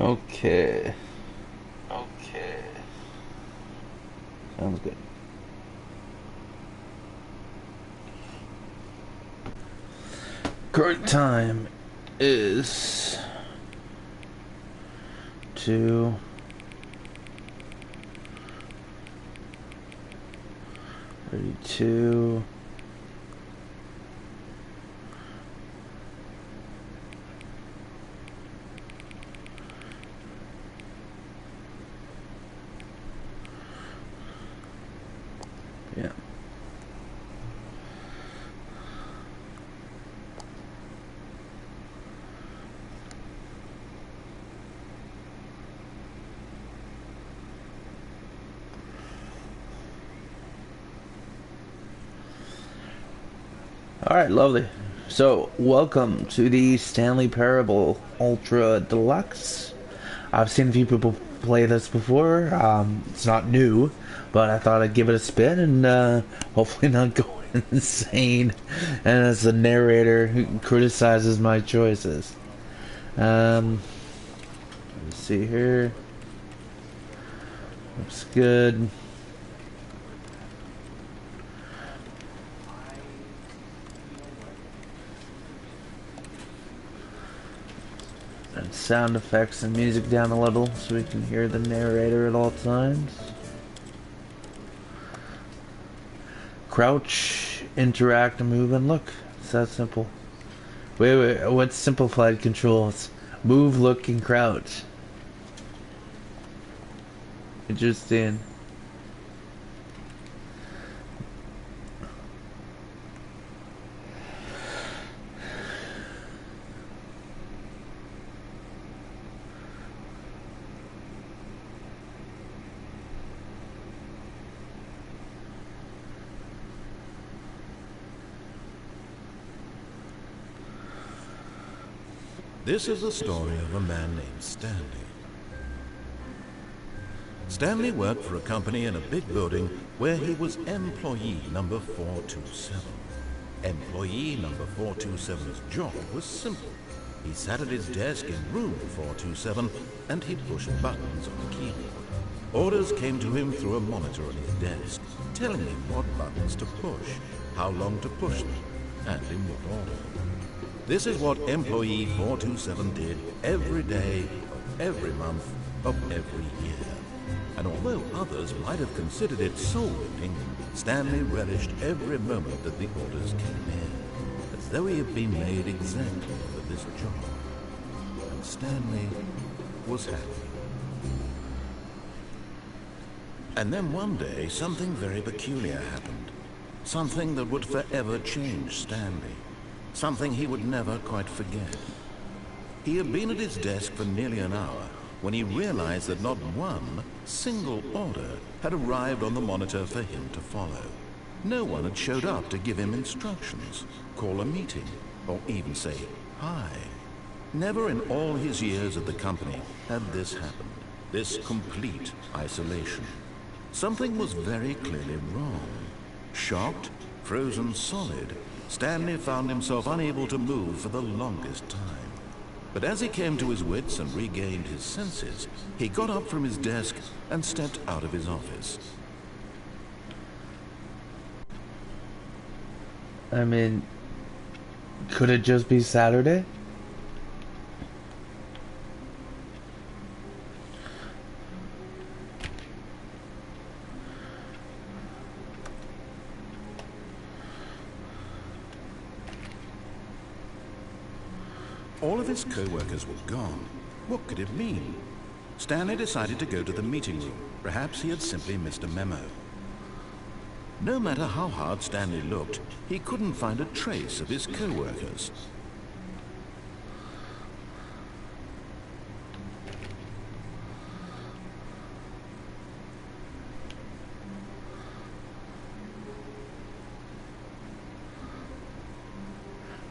Okay, Okay. sounds good. Current time is 2:32. Yeah. All right, lovely. So, welcome to the Stanley Parable Ultra Deluxe. I've seen a few people play this before. It's not new, but I thought I'd give it a spin and hopefully not go insane. And as the narrator who criticizes my choices. Um, let's see here. Looks good. And sound effects and music down a little so we can hear the narrator at all times. Crouch, interact, move, and look. It's that simple. Wait, what's simplified controls? Move, look, and crouch. Interesting. This is the story of a man named Stanley. Stanley worked for a company in a big building where he was employee number 427. Employee number 427's job was simple. He sat at his desk in room 427 and he pushed buttons on the keyboard. Orders came to him through a monitor on his desk, telling him what buttons to push, how long to push them, and in what order. This is what employee 427 did every day of every month of every year. And although others might have considered it soul-whipping, Stanley relished every moment that the orders came in, as though he had been made exactly for this job. And Stanley was happy. And then one day, something very peculiar happened. Something that would forever change Stanley. Something he would never quite forget. He had been at his desk for nearly an hour when he realized that not one single order had arrived on the monitor for him to follow. No one had showed up to give him instructions, call a meeting, or even say hi. Never in all his years at the company had this happened, this complete isolation. Something was very clearly wrong. Shocked, frozen solid, Stanley found himself unable to move for the longest time. But as he came to his wits and regained his senses, he got up from his desk and stepped out of his office. I mean, could it just be Saturday? All of his co-workers were gone. What could it mean? Stanley decided to go to the meeting room. Perhaps he had simply missed a memo. No matter how hard Stanley looked, he couldn't find a trace of his co-workers.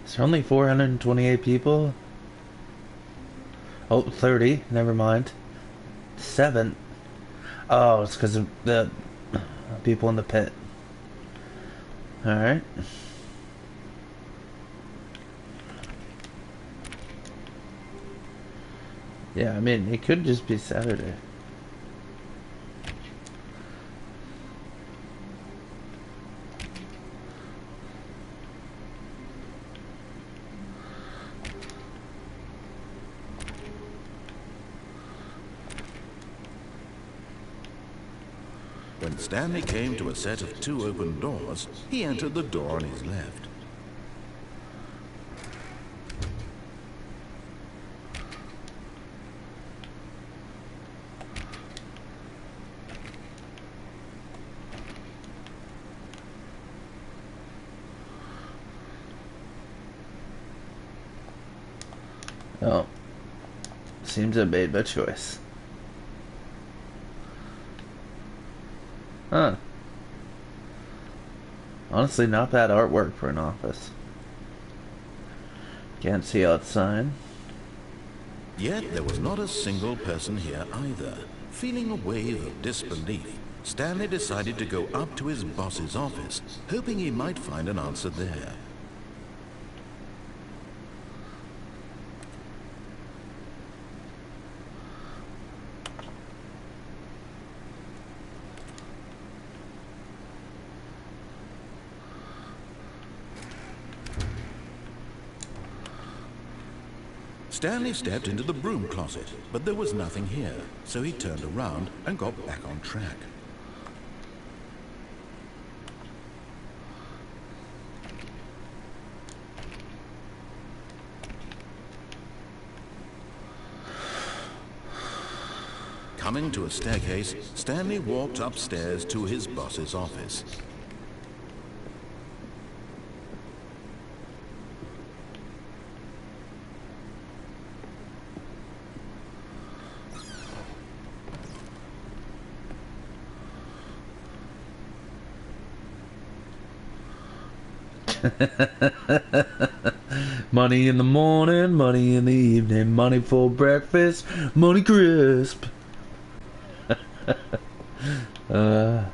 Is there only 428 people? Oh, 30. Never mind. 7. Oh, it's because of the people in the pit. Alright. Yeah, I mean, it could just be Saturday. When Stanley came to a set of 2 open doors, he entered the door on his left. Oh, seems I made my choice. Huh. Honestly, not bad artwork for an office. Can't see outside. Yet there was not a single person here either. Feeling a wave of disbelief, Stanley decided to go up to his boss's office, hoping he might find an answer there. Stanley stepped into the broom closet, but there was nothing here, so he turned around and got back on track. Coming to a staircase, Stanley walked upstairs to his boss's office. Money in the morning, money in the evening, money for breakfast, money crisp. uh.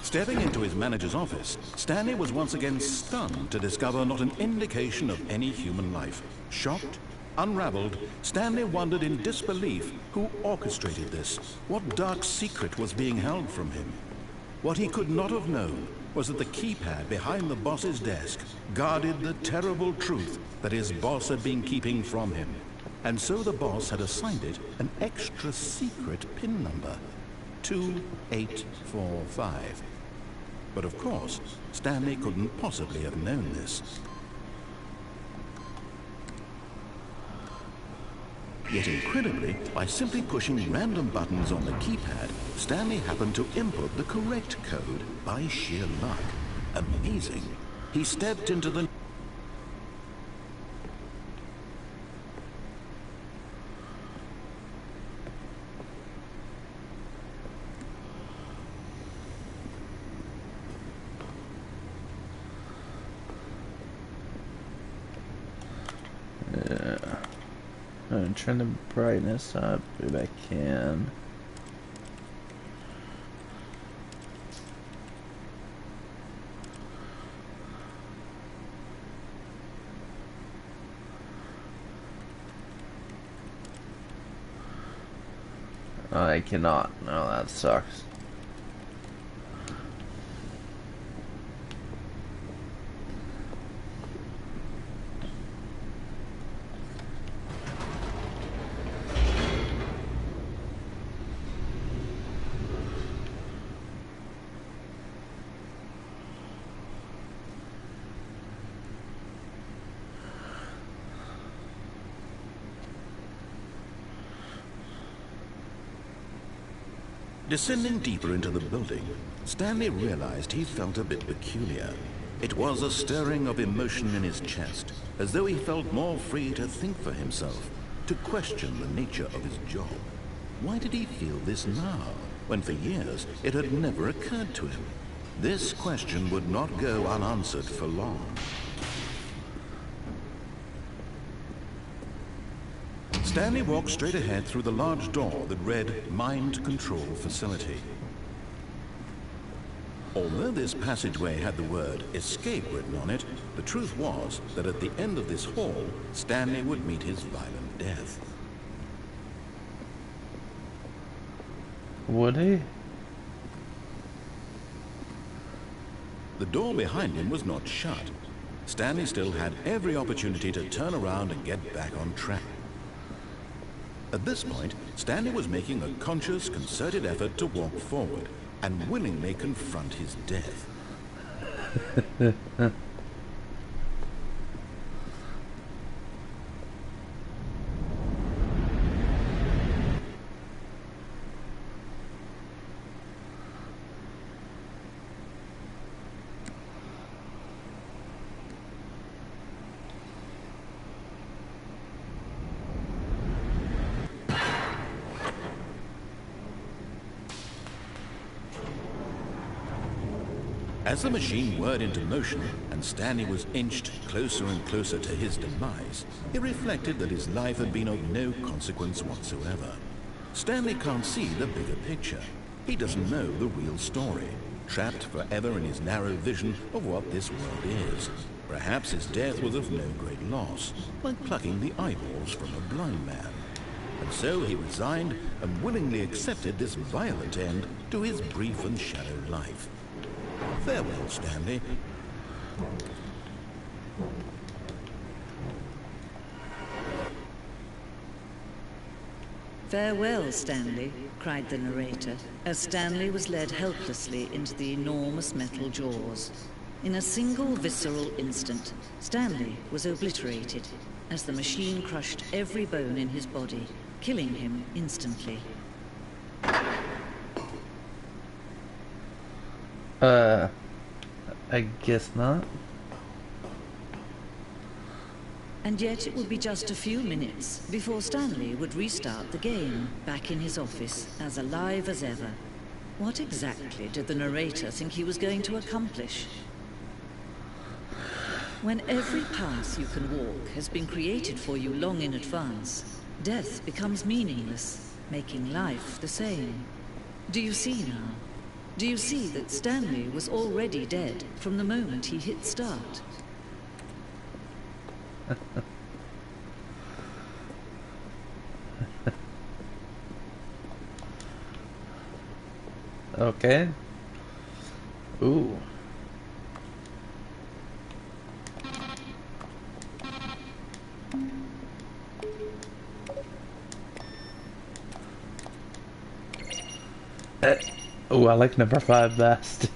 Stepping into his manager's office, Stanley was once again stunned to discover not an indication of any human life. Shocked, unraveled, Stanley wondered in disbelief who orchestrated this. What dark secret was being held from him? What he could not have known was that the keypad behind the boss's desk guarded the terrible truth that his boss had been keeping from him. And so the boss had assigned it an extra secret PIN number, 2845. But of course, Stanley couldn't possibly have known this. Yet incredibly, by simply pushing random buttons on the keypad, Stanley happened to input the correct code by sheer luck. Amazing. He stepped into the... I'm turn the brightness up if I can. Oh, I cannot. No, that sucks. Descending deeper into the building, Stanley realized he felt a bit peculiar. It was a stirring of emotion in his chest, as though he felt more free to think for himself, to question the nature of his job. Why did he feel this now, when for years it had never occurred to him? This question would not go unanswered for long. Stanley walked straight ahead through the large door that read Mind Control Facility. Although this passageway had the word escape written on it, the truth was that at the end of this hall, Stanley would meet his violent death. Would he? The door behind him was not shut. Stanley still had every opportunity to turn around and get back on track. At this point, Stanley was making a conscious, concerted effort to walk forward and willingly confront his death. As the machine whirred into motion and Stanley was inched closer and closer to his demise, he reflected that his life had been of no consequence whatsoever. Stanley can't see the bigger picture. He doesn't know the real story, trapped forever in his narrow vision of what this world is. Perhaps his death was of no great loss, like plucking the eyeballs from a blind man. And so he resigned and willingly accepted this violent end to his brief and shallow life. Farewell, Stanley. Farewell, Stanley, cried the narrator, as Stanley was led helplessly into the enormous metal jaws. In a single visceral instant, Stanley was obliterated, as the machine crushed every bone in his body, killing him instantly. I guess not. And yet it would be just a few minutes before Stanley would restart the game, back in his office, as alive as ever. What exactly did the narrator think he was going to accomplish? When every path you can walk has been created for you long in advance, death becomes meaningless, making life the same. Do you see now? Do you see that Stanley was already dead from the moment he hit start? Okay. Ooh. Oh, I like number 5 best.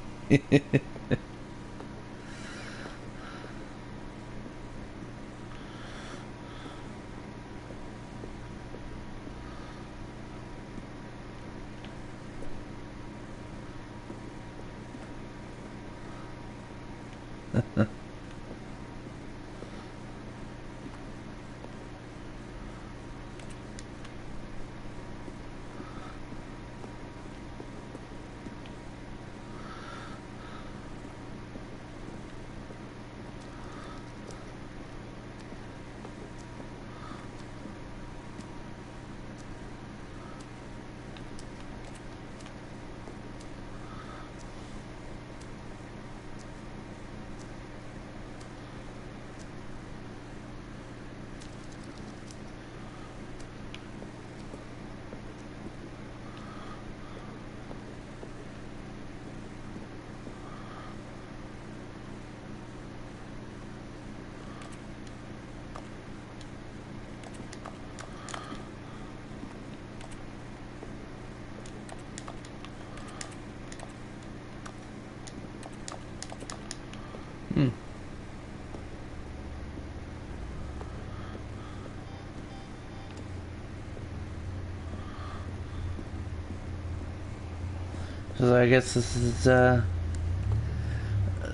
So I guess this is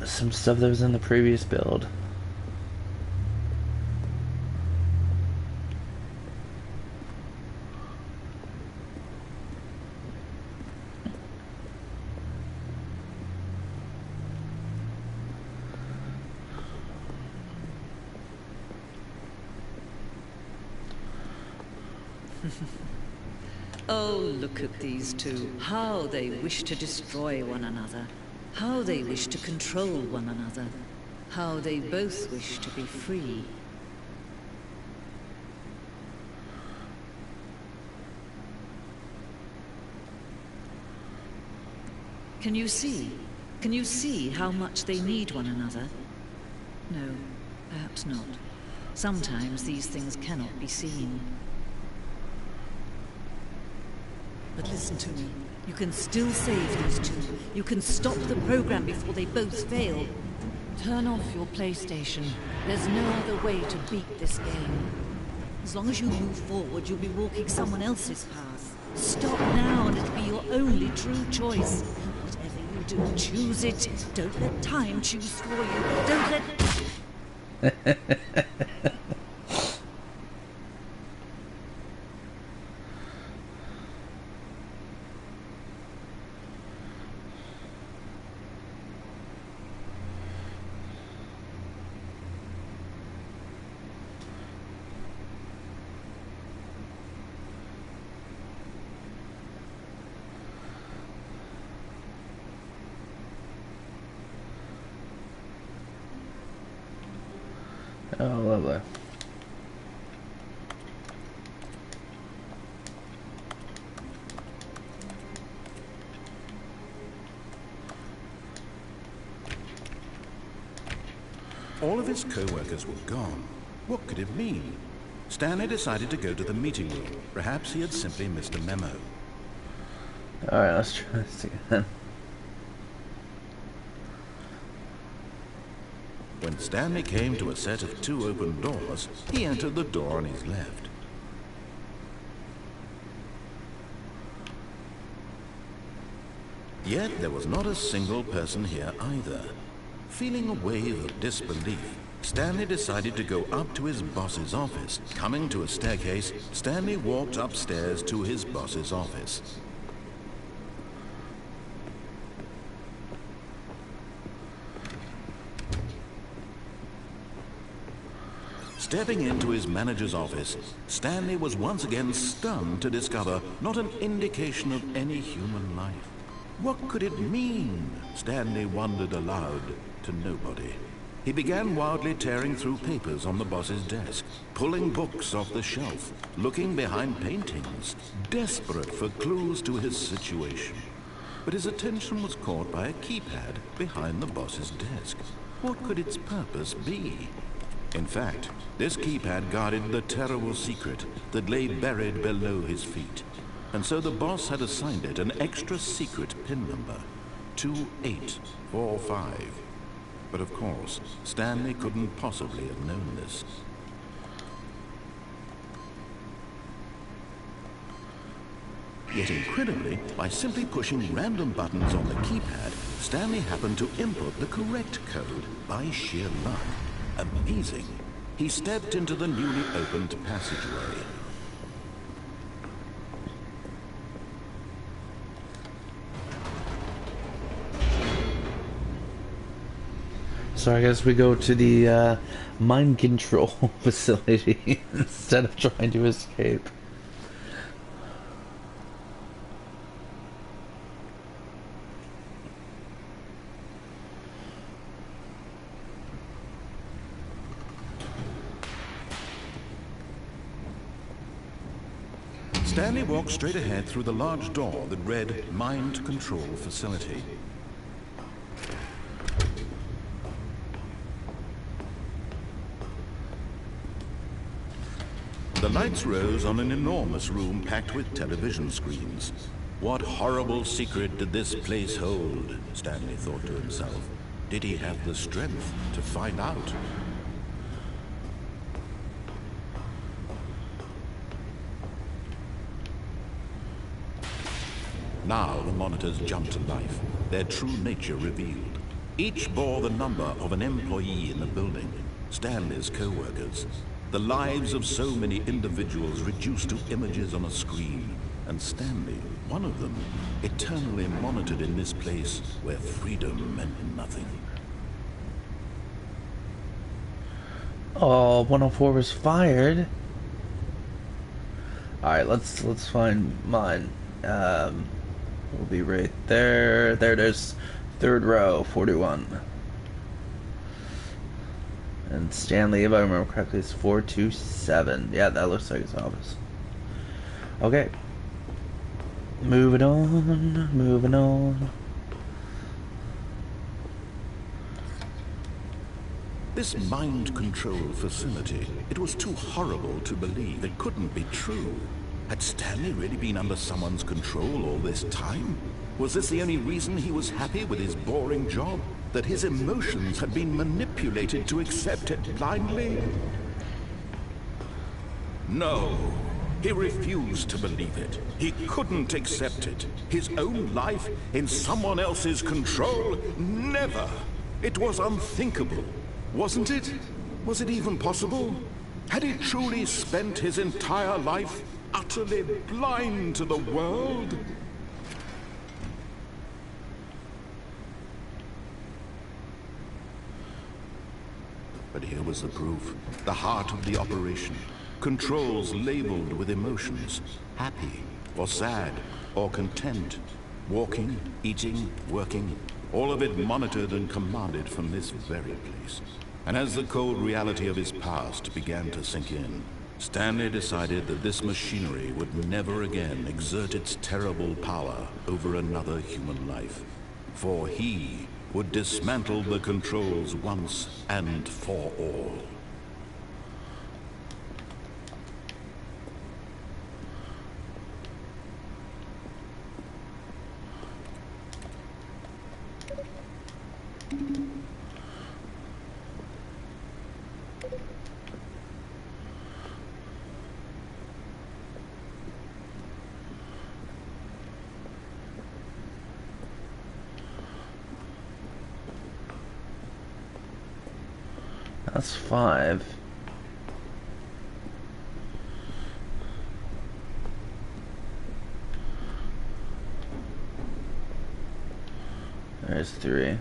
some stuff that was in the previous build. Oh, look at these two. How they wish to destroy one another. How they wish to control one another. How they both wish to be free. Can you see? Can you see how much they need one another? No, perhaps not. Sometimes these things cannot be seen. But listen to me. You can still save these two. You can stop the program before they both fail. Turn off your PlayStation. There's no other way to beat this game. As long as you move forward, you'll be walking someone else's path. Stop now and it'll be your only true choice. Whatever you do, choose it. Don't let time choose for you. Don't let... Oh, lovely. All of his co-workers were gone. What could it mean? Stanley decided to go to the meeting room. Perhaps he had simply missed a memo. Alright, let's try this again. When Stanley came to a set of 2 open doors, he entered the door on his left. Yet there was not a single person here either. Feeling a wave of disbelief, Stanley decided to go up to his boss's office. Coming to a staircase, Stanley walked upstairs to his boss's office. Stepping into his manager's office, Stanley was once again stunned to discover not an indication of any human life. What could it mean? Stanley wondered aloud to nobody. He began wildly tearing through papers on the boss's desk, pulling books off the shelf, looking behind paintings, desperate for clues to his situation. But his attention was caught by a keypad behind the boss's desk. What could its purpose be? In fact, this keypad guarded the terrible secret that lay buried below his feet. And so the boss had assigned it an extra secret PIN number, 2845. But of course, Stanley couldn't possibly have known this. Yet incredibly, by simply pushing random buttons on the keypad, Stanley happened to input the correct code by sheer luck. Amazing. He stepped into the newly opened passageway. So I guess we go to the mind control facility instead of trying to escape. Stanley walked straight ahead through the large door that read Mind Control Facility. The lights rose on an enormous room packed with television screens. What horrible secret did this place hold? Stanley thought to himself. Did he have the strength to find out? Now the monitors jumped to life, their true nature revealed. Each bore the number of an employee in the building, Stanley's co-workers. The lives of so many individuals reduced to images on a screen, and Stanley, one of them, eternally monitored in this place where freedom meant nothing. Oh, 104 was fired. Alright, let's find mine. We'll be right there. There it is. Third row, 41. And Stanley, if I remember correctly, is 427. Yeah, that looks like his office. Okay. Moving on, moving on. This mind control facility, it was too horrible to believe. It couldn't be true. Had Stanley really been under someone's control all this time? Was this the only reason he was happy with his boring job? That his emotions had been manipulated to accept it blindly? No. He refused to believe it. He couldn't accept it. His own life in someone else's control? Never. It was unthinkable. Wasn't it? Was it even possible? Had he truly spent his entire life utterly blind to the world? But here was the proof. The heart of the operation. Controls labeled with emotions. Happy, or sad, or content. Walking, eating, working. All of it monitored and commanded from this very place. And as the cold reality of his past began to sink in, Stanley decided that this machinery would never again exert its terrible power over another human life. For he would dismantle the controls once and for all. That's 5. There's 3.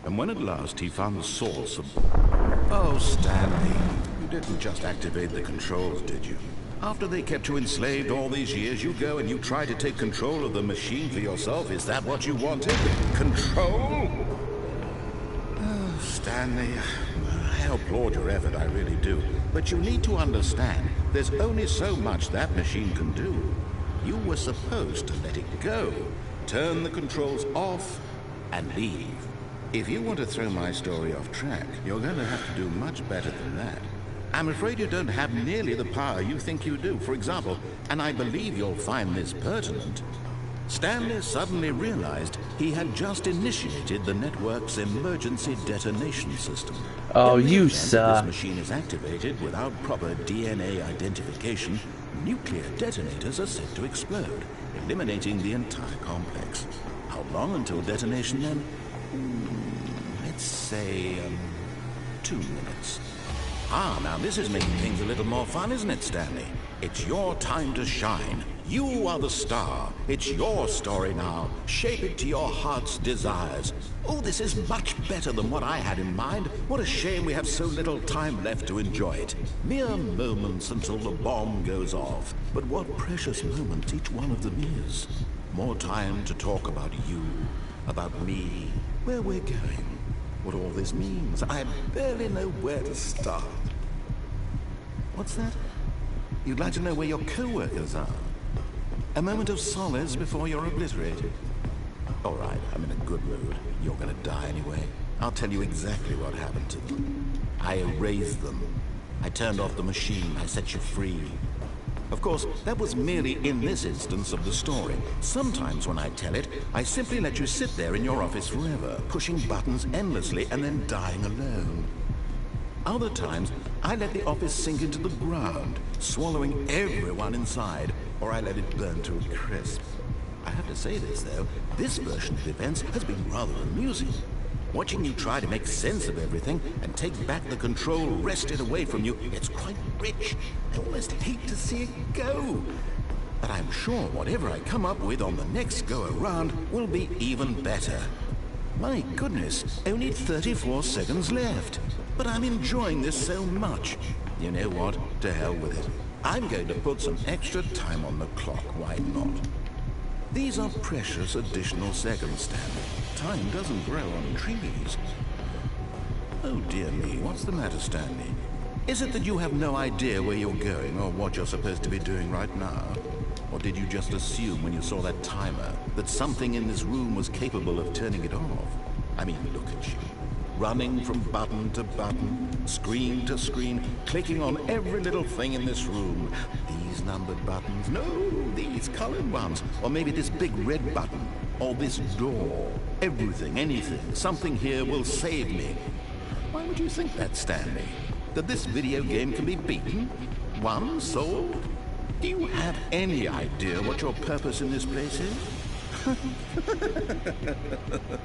And when at last he found the source of... Oh, Stanley, you didn't just activate the controls, did you? After they kept you enslaved all these years, you go and you try to take control of the machine for yourself. Is that what you wanted? Control? Oh, Stanley, I applaud your effort, I really do. But you need to understand, there's only so much that machine can do. You were supposed to let it go, turn the controls off, and leave. If you want to throw my story off track, you're going to have to do much better than that. I'm afraid you don't have nearly the power you think you do. For example, and I believe you'll find this pertinent, Stanley suddenly realized he had just initiated the network's emergency detonation system. Oh, In the you event suck. This machine is activated without proper DNA identification. Nuclear detonators are set to explode, eliminating the entire complex. How long until detonation then? Let's say 2 minutes. Ah, now this is making things a little more fun, isn't it, Stanley? It's your time to shine. You are the star. It's your story now. Shape it to your heart's desires. Oh, this is much better than what I had in mind. What a shame we have so little time left to enjoy it. Mere moments until the bomb goes off. But what precious moments each one of them is. More time to talk about you, about me, where we're going, what all this means. I barely know where to start. What's that? You'd like to know where your co-workers are? A moment of solace before you're obliterated. All right, I'm in a good mood. You're gonna die anyway. I'll tell you exactly what happened to them. I erased them. I turned off the machine. I set you free. Of course, that was merely in this instance of the story. Sometimes when I tell it, I simply let you sit there in your office forever, pushing buttons endlessly and then dying alone. Other times, I let the office sink into the ground, swallowing everyone inside, or I let it burn to a crisp. I have to say this, though, this version of events has been rather amusing. Watching you try to make sense of everything and take back the control wrested away from you, it's quite rich. I almost hate to see it go. But I'm sure whatever I come up with on the next go-around will be even better. My goodness, only 34 seconds left. But I'm enjoying this so much. You know what? To hell with it. I'm going to put some extra time on the clock, why not? These are precious additional seconds, Stanley. Time doesn't grow on trees. Oh dear me, what's the matter, Stanley? Is it that you have no idea where you're going or what you're supposed to be doing right now? Or did you just assume when you saw that timer that something in this room was capable of turning it off? I mean, look at you. Running from button to button, screen to screen, clicking on every little thing in this room. These numbered buttons, no, these colored ones. Or maybe this big red button, or this door. Everything, anything, something here will save me. Why would you think that, Stanley? That this video game can be beaten? Won? Sold? Do you have any idea what your purpose in this place is?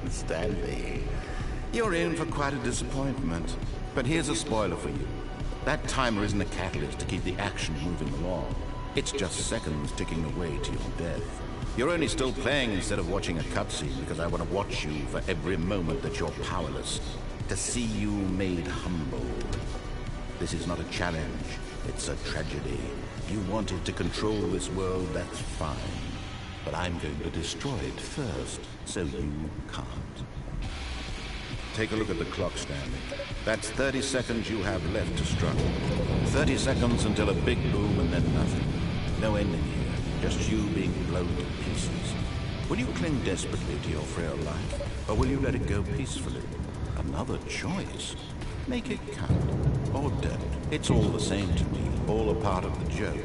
Stanley, you're in for quite a disappointment. But here's a spoiler for you. That timer isn't a catalyst to keep the action moving along. It's just seconds ticking away to your death. You're only still playing instead of watching a cutscene because I want to watch you for every moment that you're powerless. To see you made humble. This is not a challenge. It's a tragedy. You wanted to control this world, that's fine. But I'm going to destroy it first, so you can't. Take a look at the clock, Stanley. That's 30 seconds you have left to struggle. 30 seconds until a big boom and then nothing. No ending here, just you being blown to pieces. Will you cling desperately to your frail life, or will you let it go peacefully? Another choice. Make it count, or don't. It's all the same to me, all a part of the joke.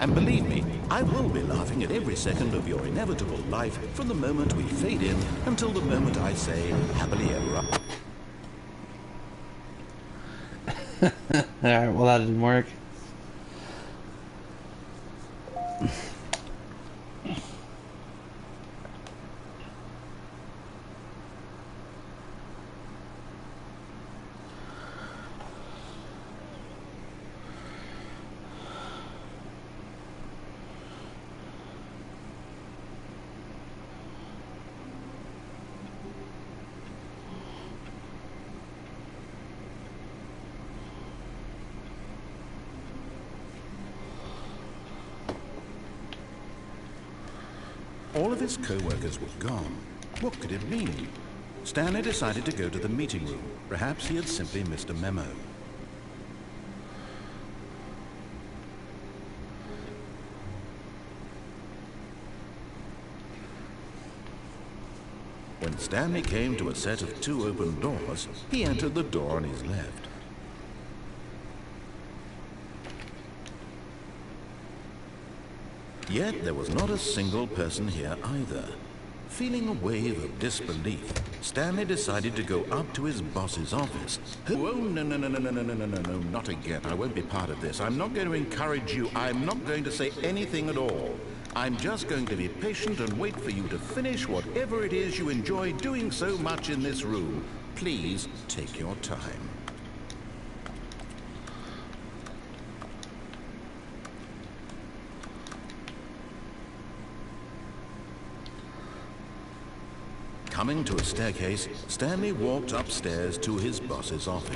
And believe me, I will be laughing at every second of your inevitable life from the moment we fade in until the moment I say, happily ever after. Alright, well that didn't work. All of his co-workers were gone. What could it mean? Stanley decided to go to the meeting room. Perhaps he had simply missed a memo. When Stanley came to a set of 2 open doors, he entered the door on his left. Yet there was not a single person here either. Feeling a wave of disbelief, Stanley decided to go up to his boss's office. Oh, no, no, no, no, no, no, no, no, no, no, not again. I won't be part of this. I'm not going to encourage you. I'm not going to say anything at all. I'm just going to be patient and wait for you to finish whatever it is you enjoy doing so much in this room. Please take your time. Coming to a staircase, Stanley walked upstairs to his boss's office.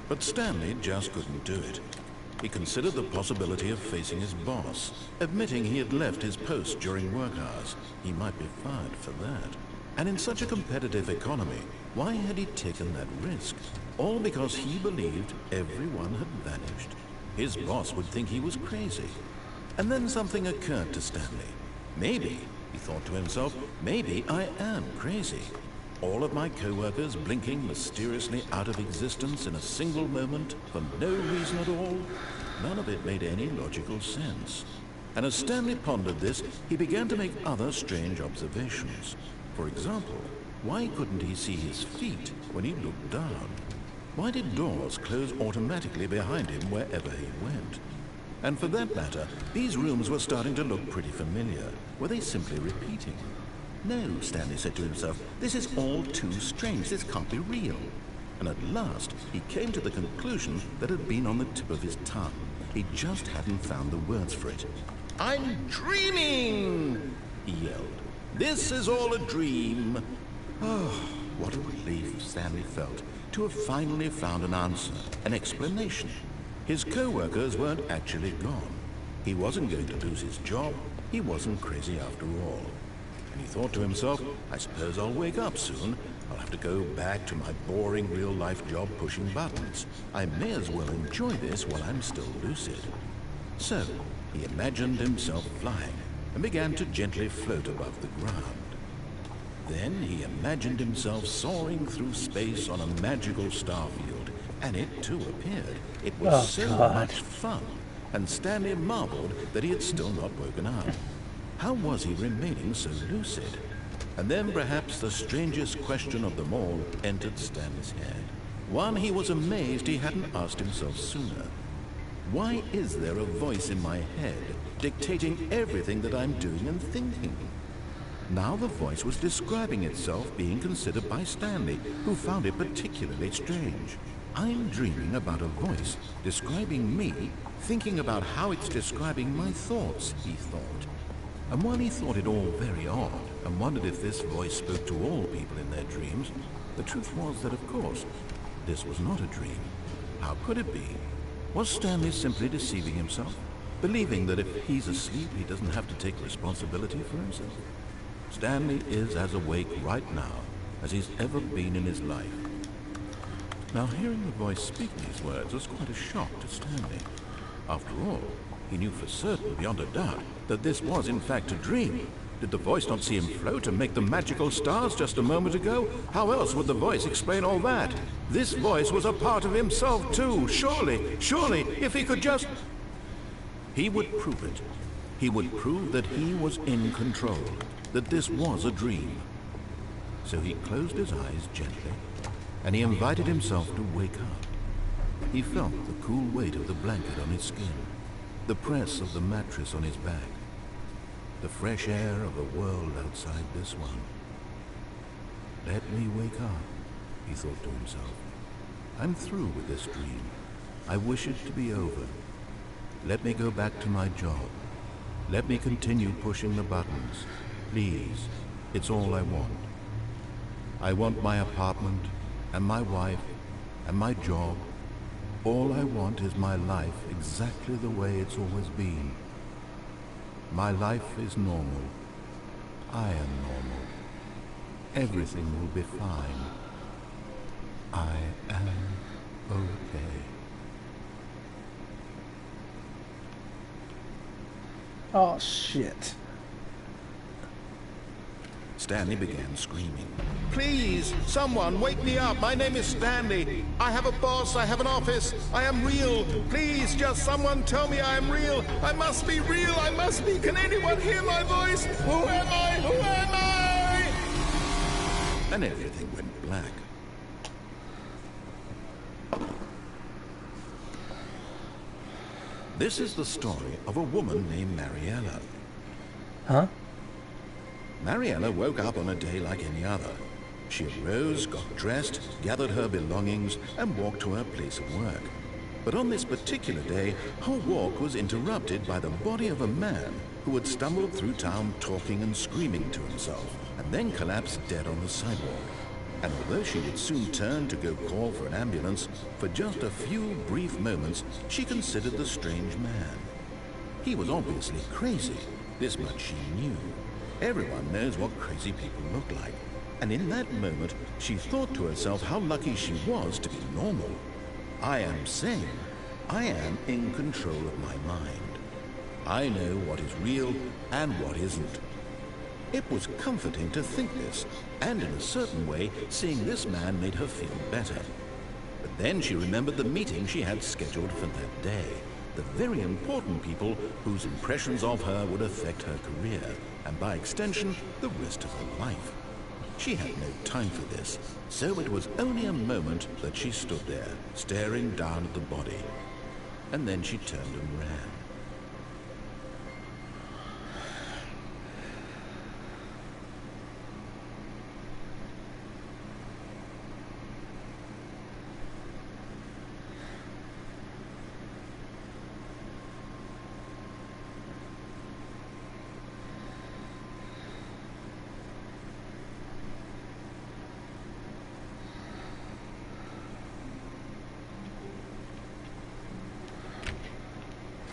But Stanley just couldn't do it. He considered the possibility of facing his boss, admitting he had left his post during work hours. He might be fired for that. And in such a competitive economy, why had he taken that risk? All because he believed everyone had vanished. His boss would think he was crazy. And then something occurred to Stanley. Maybe, he thought to himself, maybe I am crazy. All of my co-workers blinking mysteriously out of existence in a single moment for no reason at all. None of it made any logical sense. And as Stanley pondered this, he began to make other strange observations. For example, why couldn't he see his feet when he looked down? Why did doors close automatically behind him wherever he went? And for that matter, these rooms were starting to look pretty familiar. Were they simply repeating? No, Stanley said to himself, this is all too strange. This can't be real. And at last, he came to the conclusion that had been on the tip of his tongue. He just hadn't found the words for it. "I'm dreaming!" he yelled. "This is all a dream." Oh, what a relief Stanley felt to have finally found an answer, an explanation. His co-workers weren't actually gone. He wasn't going to lose his job. He wasn't crazy after all. And he thought to himself, I suppose I'll wake up soon. I'll have to go back to my boring real-life job pushing buttons. I may as well enjoy this while I'm still lucid. So, he imagined himself flying and began to gently float above the ground. Then he imagined himself soaring through space on a magical starfield, and it too appeared. It was so much fun, and Stanley marveled that he had still not woken up. How was he remaining so lucid? And then perhaps the strangest question of them all entered Stanley's head. One he was amazed he hadn't asked himself sooner. Why is there a voice in my head dictating everything that I'm doing and thinking? Now the voice was describing itself being considered by Stanley, who found it particularly strange. I'm dreaming about a voice describing me, thinking about how it's describing my thoughts, he thought. And while he thought it all very odd, and wondered if this voice spoke to all people in their dreams, the truth was that, of course, this was not a dream. How could it be? Was Stanley simply deceiving himself, believing that if he's asleep, he doesn't have to take responsibility for himself? Stanley is as awake right now as he's ever been in his life. Now, hearing the voice speak these words was quite a shock to Stanley. After all, he knew for certain, beyond a doubt, that this was in fact a dream. Did the voice not see him float and make the magical stars just a moment ago? How else would the voice explain all that? This voice was a part of himself too. Surely, if he could just... He would prove it. He would prove that he was in control, that this was a dream. So he closed his eyes gently, and he invited himself to wake up. He felt the cool weight of the blanket on his skin, the press of the mattress on his back, the fresh air of a world outside this one. Let me wake up, he thought to himself. I'm through with this dream. I wish it to be over. Let me go back to my job. Let me continue pushing the buttons. Please, it's all I want. I want my apartment, and my wife, and my job. All I want is my life exactly the way it's always been. My life is normal. I am normal. Everything will be fine. I am okay. Oh, shit. Stanley began screaming. Please, someone, wake me up. My name is Stanley. I have a boss. I have an office. I am real. Please, just someone tell me I am real. I must be real. I must be. Can anyone hear my voice? Who am I? Who am I? And everything went black. This is the story of a woman named Mariella. Huh? Mariella woke up on a day like any other. She arose, got dressed, gathered her belongings, and walked to her place of work. But on this particular day, her walk was interrupted by the body of a man who had stumbled through town talking and screaming to himself, and then collapsed dead on the sidewalk. And although she would soon turn to go call for an ambulance, for just a few brief moments, she considered the strange man. He was obviously crazy. This much she knew. Everyone knows what crazy people look like. And in that moment, she thought to herself how lucky she was to be normal. I am sane. I am in control of my mind. I know what is real and what isn't. It was comforting to think this, and in a certain way, seeing this man made her feel better. But then she remembered the meeting she had scheduled for that day. The very important people whose impressions of her would affect her career, and by extension, the rest of her life. She had no time for this, so it was only a moment that she stood there, staring down at the body. And then she turned and ran.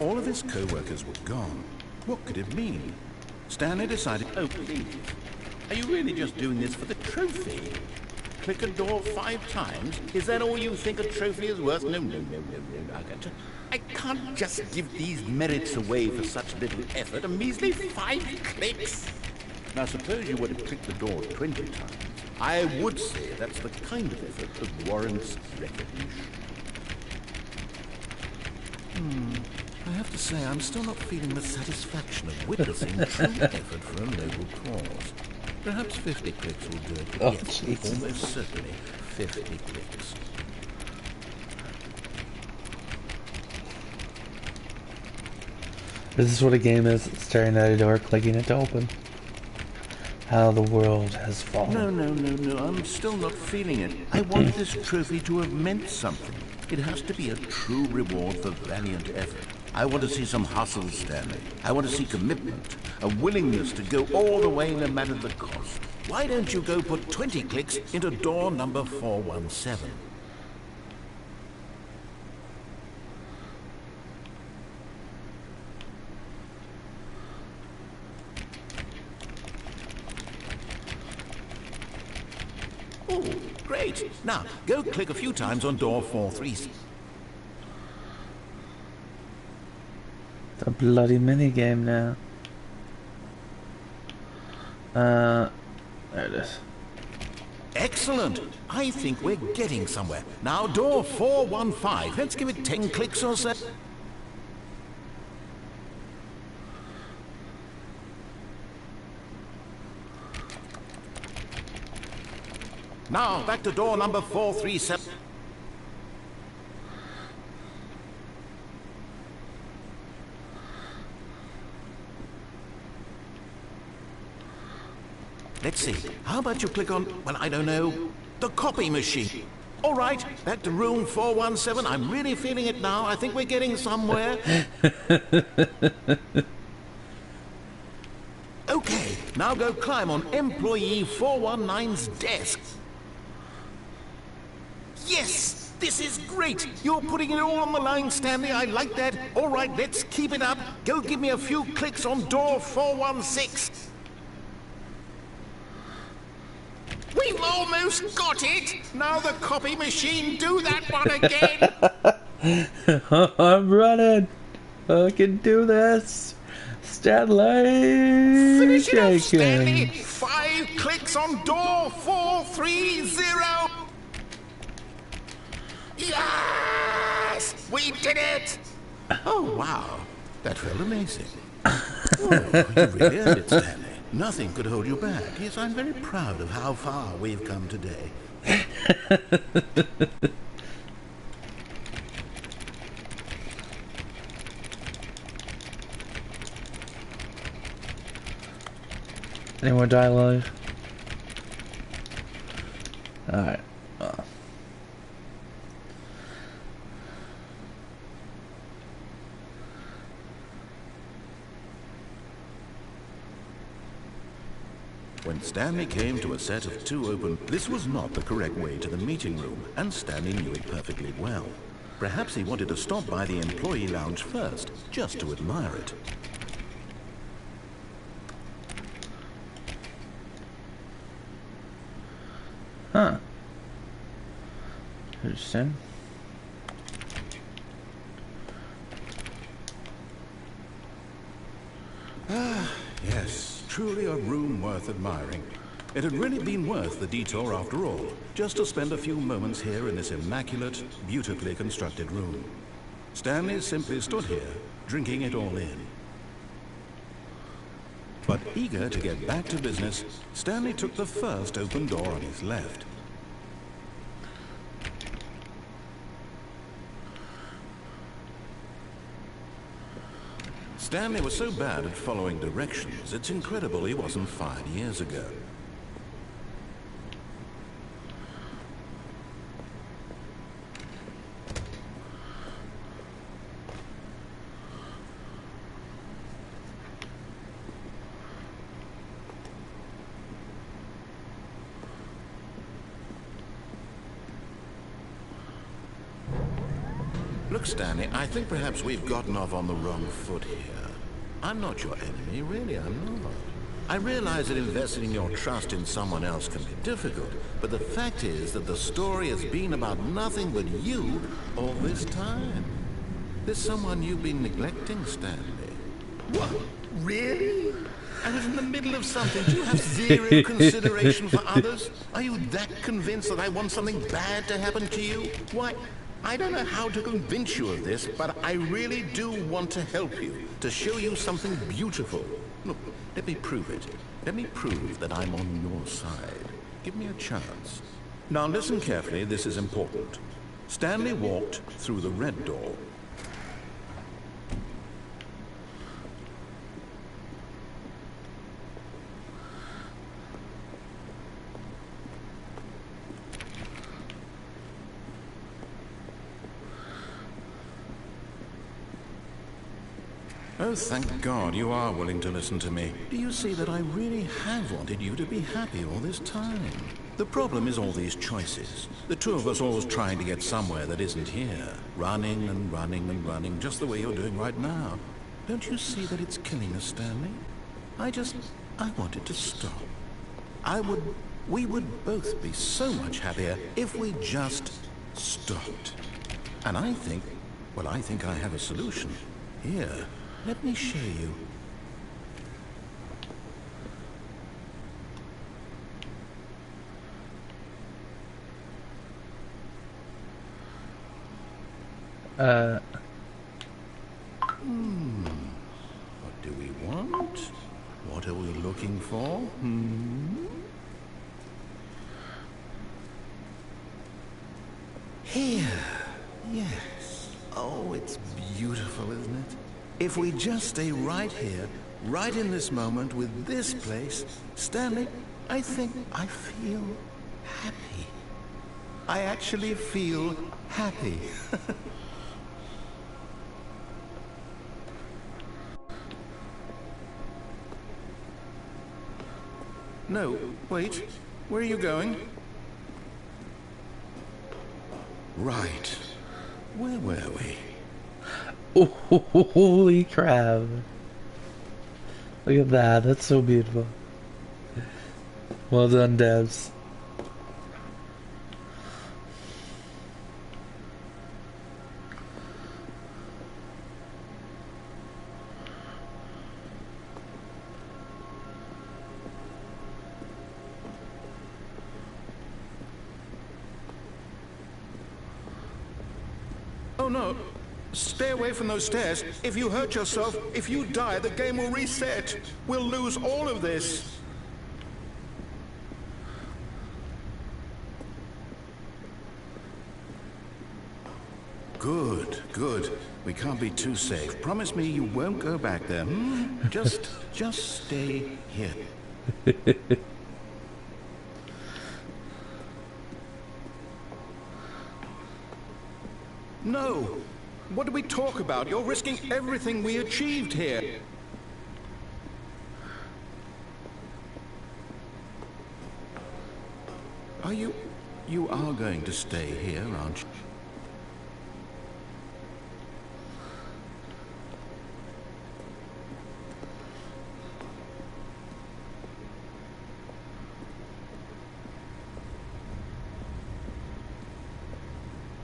All of his co-workers were gone. What could it mean? Stanley decided... Oh, please. Are you really just doing this for the trophy? Click a door 5 times? Is that all you think a trophy is worth? No. I can't just give these merits away for such little effort. A measly 5 clicks. Now, suppose you were to click the door 20 times. I would say that's the kind of effort that warrants recognition. I have to say, I'm still not feeling the satisfaction of witnessing true effort for a noble cause. Perhaps 50 clicks will do it. Oh, Yes, Jesus. almost certainly 50 clicks. Is this what a game is? Staring at a door, clicking it to open. How the world has fallen. No. I'm still not feeling it. I want this trophy to have meant something. It has to be a true reward for valiant effort. I want to see some hustle, Stanley. I want to see commitment, a willingness to go all the way no matter the cost. Why don't you go put 20 clicks into door number 417? Oh, great. Now, go click a few times on door 437. It's a bloody minigame now. There it is. Excellent. I think we're getting somewhere. Now, door 415. Let's give it 10 clicks or so. Now, back to door number 437. Let's see. How about you click on, well, I don't know, the copy machine. All right, back to room 417. I'm really feeling it now. I think we're getting somewhere. Okay, now go climb on employee 419's desk. Yes, this is great. You're putting it all on the line, Stanley. I like that. All right, let's keep it up. Go give me a few clicks on door 416. We've almost got it! Now the copy machine, do that one again! I'm running. I can do this. Stanley. Finish it off, Stanley! Jenkins. 5 clicks on door 430! Yes! We did it! Oh, wow. That felt amazing. Oh, you really earned it, Stanley. Nothing could hold you back. Yes, I'm very proud of how far we've come today. Any more dialogue? Alright. When Stanley came to a set of 2 open, this was not the correct way to the meeting room, and Stanley knew it perfectly well. Perhaps he wanted to stop by the employee lounge first, just to admire it. Huh. Interesting. Yes, truly a room worth admiring. It had really been worth the detour after all, just to spend a few moments here in this immaculate, beautifully constructed room. Stanley simply stood here, drinking it all in. But eager to get back to business, Stanley took the first open door on his left. Stanley was so bad at following directions, it's incredible he wasn't fired years ago. Look, Stanley, I think perhaps we've gotten off on the wrong foot here. I'm not your enemy, really, I'm not. I realize that investing your trust in someone else can be difficult, but the fact is that the story has been about nothing but you all this time. There's someone you've been neglecting, Stanley. What? Really? I was in the middle of something. Do you have zero consideration for others? Are you that convinced that I want something bad to happen to you? Why, I don't know how to convince you of this, but I really do want to help you, to show you something beautiful. Look, let me prove it. Let me prove that I'm on your side. Give me a chance. Now listen carefully, this is important. Stanley walked through the red door. Oh, thank God you are willing to listen to me. Do you see that I really have wanted you to be happy all this time? The problem is all these choices. The two of us always trying to get somewhere that isn't here. Running and running and running, just the way you're doing right now. Don't you see that it's killing us, Stanley? I wanted to stop. We would both be so much happier if we just stopped. And I think I have a solution. Here. Let me show you. What do we want? What are we looking for? Here. Yes. Oh, it's beautiful, isn't it? If we just stay right here, right in this moment with this place, Stanley, I think I feel happy. I actually feel happy. No, wait. Where are you going? Right. Where were we? Oh, holy crap. Look at that. That's so beautiful. Well done, devs. Oh no. Stay away from those stairs. If you hurt yourself, if you die, the game will reset. We'll lose all of this. Good, good. We can't be too safe. Promise me you won't go back there. Just stay here. No. What do we talk about? You're risking everything we achieved here. You are going to stay here, aren't you?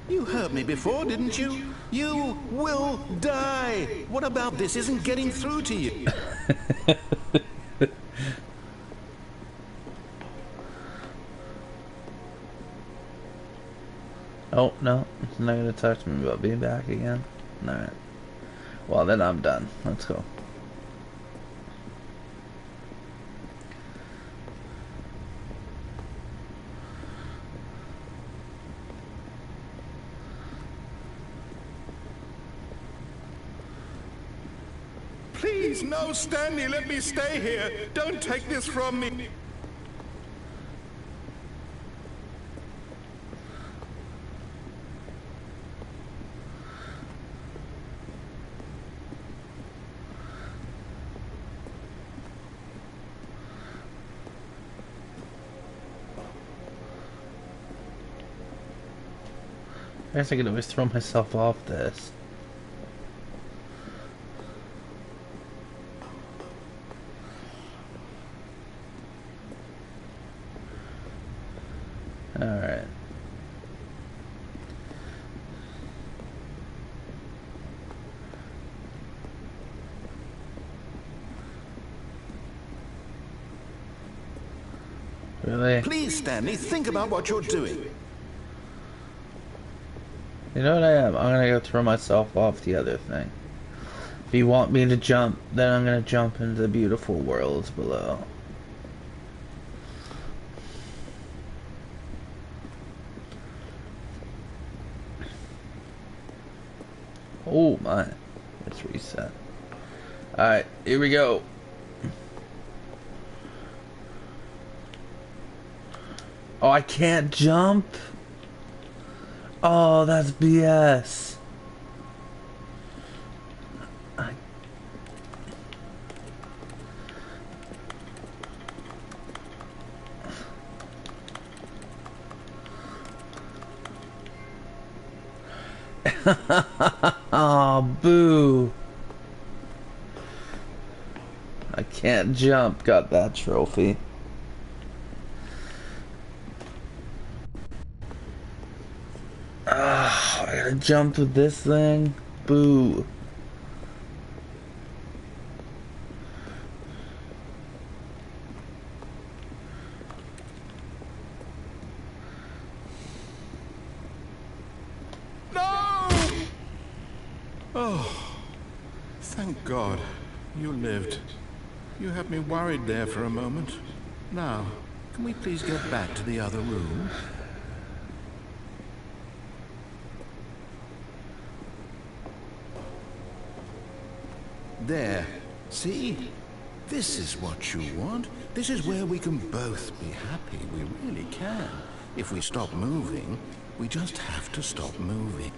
You heard me before, didn't you? You will die! What about this isn't getting through to you? Oh, no. It's not going to talk to me about being back again. Alright. Well, then I'm done. Let's go. Please, no, Stanley, let me stay here. Don't take this from me. I guess I could always throw myself off this. Alright. Really? Please, Stanley, think about what you're doing. You know what I am? I'm gonna go throw myself off the other thing. If you want me to jump, then I'm gonna jump into the beautiful worlds below. Oh my. Let's reset. Alright, here we go. Oh, I can't jump? Oh, that's BS. Oh, boo. I can't jump. Got that trophy. Ah, I gotta jump with this thing. Boo. No! Oh, thank God. You lived. You had me worried there for a moment. Now, can we please get back to the other room? There. See? This is what you want. This is where we can both be happy. We really can. If we stop moving, we just have to stop moving.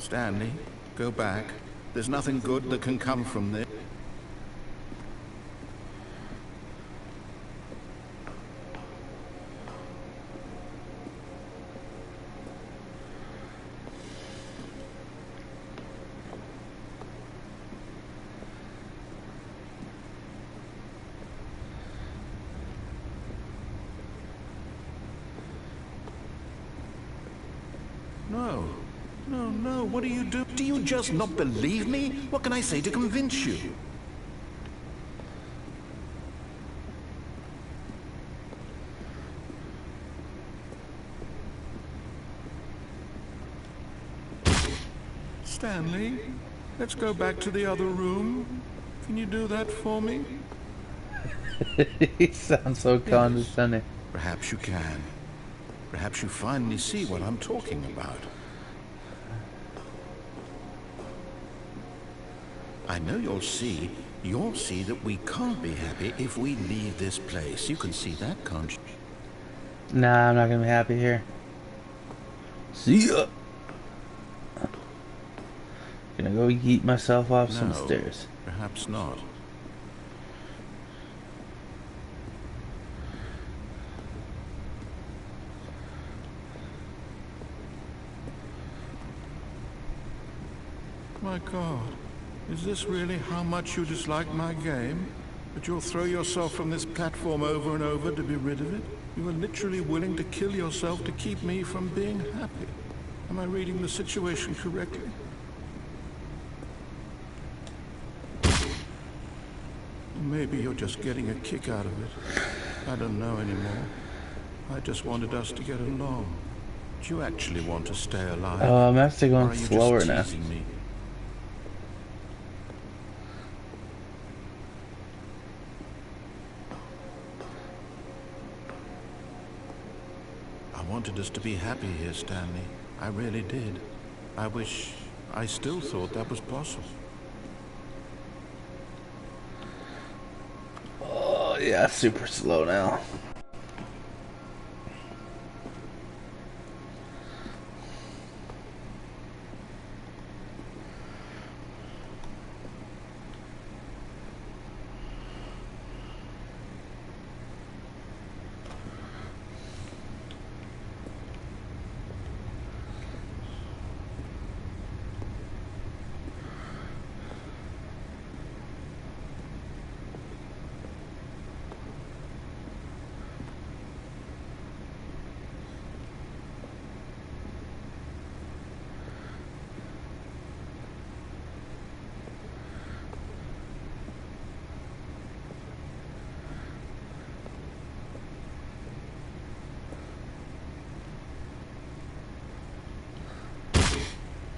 Stanley, go back. There's nothing good that can come from this. No. No, no, what do you do? Do you just not believe me? What can I say to convince you? Stanley, let's go back to the other room. Can you do that for me? He sounds so condescending. Perhaps you can. Perhaps you finally see what I'm talking about. I know you'll see that we can't be happy if we leave this place. You can see that, can't you? Nah, I'm not gonna be happy here. See ya! Gonna go yeet myself off some stairs. Perhaps not. My God, is this really how much you dislike my game? That you'll throw yourself from this platform over and over to be rid of it? You are literally willing to kill yourself to keep me from being happy. Am I reading the situation correctly? Maybe you're just getting a kick out of it. I don't know anymore. I just wanted us to get along. Do you actually want to stay alive? Oh, I'm actually Or going are you slower just now. teasing me? I wanted us to be happy here, Stanley. I really did. I still thought that was possible. Oh, yeah, super slow now.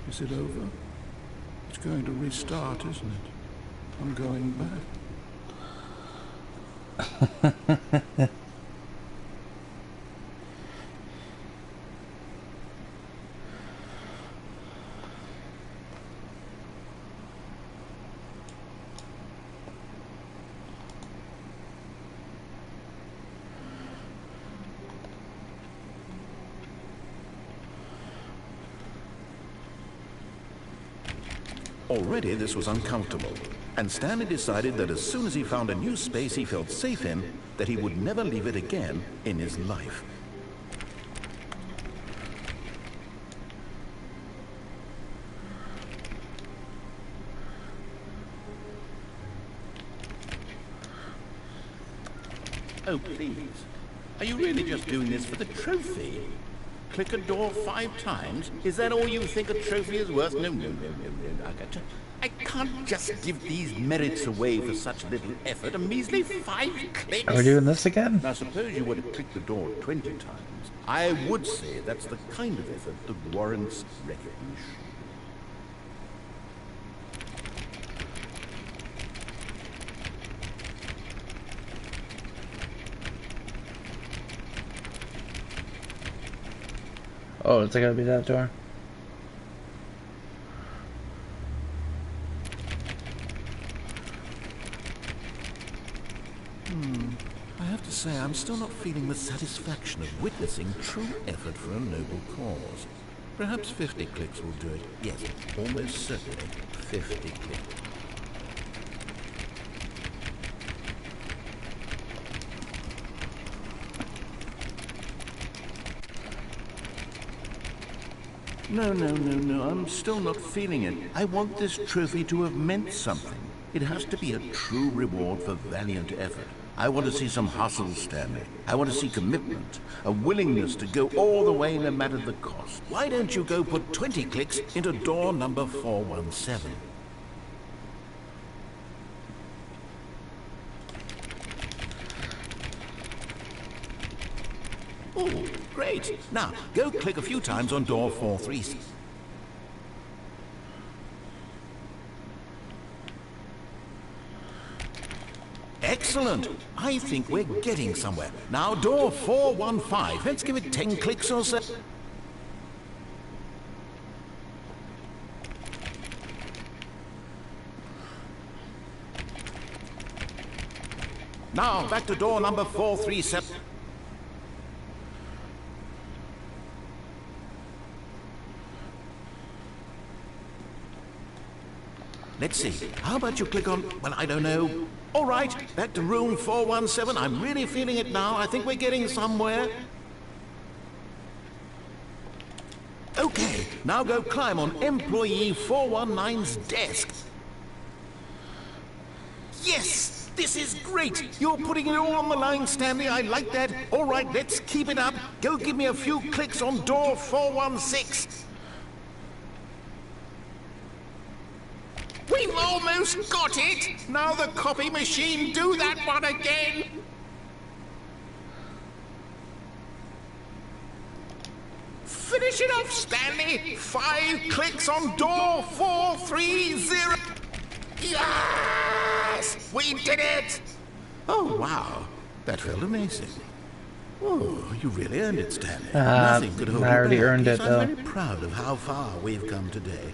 Is it over? It's going to restart, isn't it? I'm going back. Already this was uncomfortable, and Stanley decided that as soon as he found a new space he felt safe in, that he would never leave it again in his life. Oh, please. Are you really just doing this for the trophy? Click a door 5 times? Is that all you think a trophy is worth? No, no, no, no, no. I can't just give these merits away for such little effort. A measly 5 clicks. Are we doing this again? Now, suppose you were to click the door 20 times. I would say that's the kind of effort that warrants recognition. Oh, is it gonna be that door? I have to say, I'm still not feeling the satisfaction of witnessing true effort for a noble cause. Perhaps 50 clicks will do it. Yes, almost certainly 50 clicks. No, I'm still not feeling it. I want this trophy to have meant something. It has to be a true reward for valiant effort. I want to see some hustle, Stanley. I want to see commitment, a willingness to go all the way no matter the cost. Why don't you go put 20 clicks into door number 417? Oh, great. Now, go click a few times on door 436. Excellent. I think we're getting somewhere. Now, door 415. Let's give it 10 clicks or so. Now, back to door number 437. Let's see. How about you click on, well, I don't know. All right, back to room 417. I'm really feeling it now. I think we're getting somewhere. Okay, now go climb on employee 419's desk. Yes, this is great. You're putting it all on the line, Stanley. I like that. All right, let's keep it up. Go give me a few clicks on door 416. We've almost got it! Now the copy machine, do that one again! Finish it off, Stanley! 5 clicks on door 430! Yes! We did it! Oh, wow. That felt amazing. Oh, you really earned it, Stanley. Nothing could hold you I already back. earned it, Yes, though. I'm very proud of how far we've come today.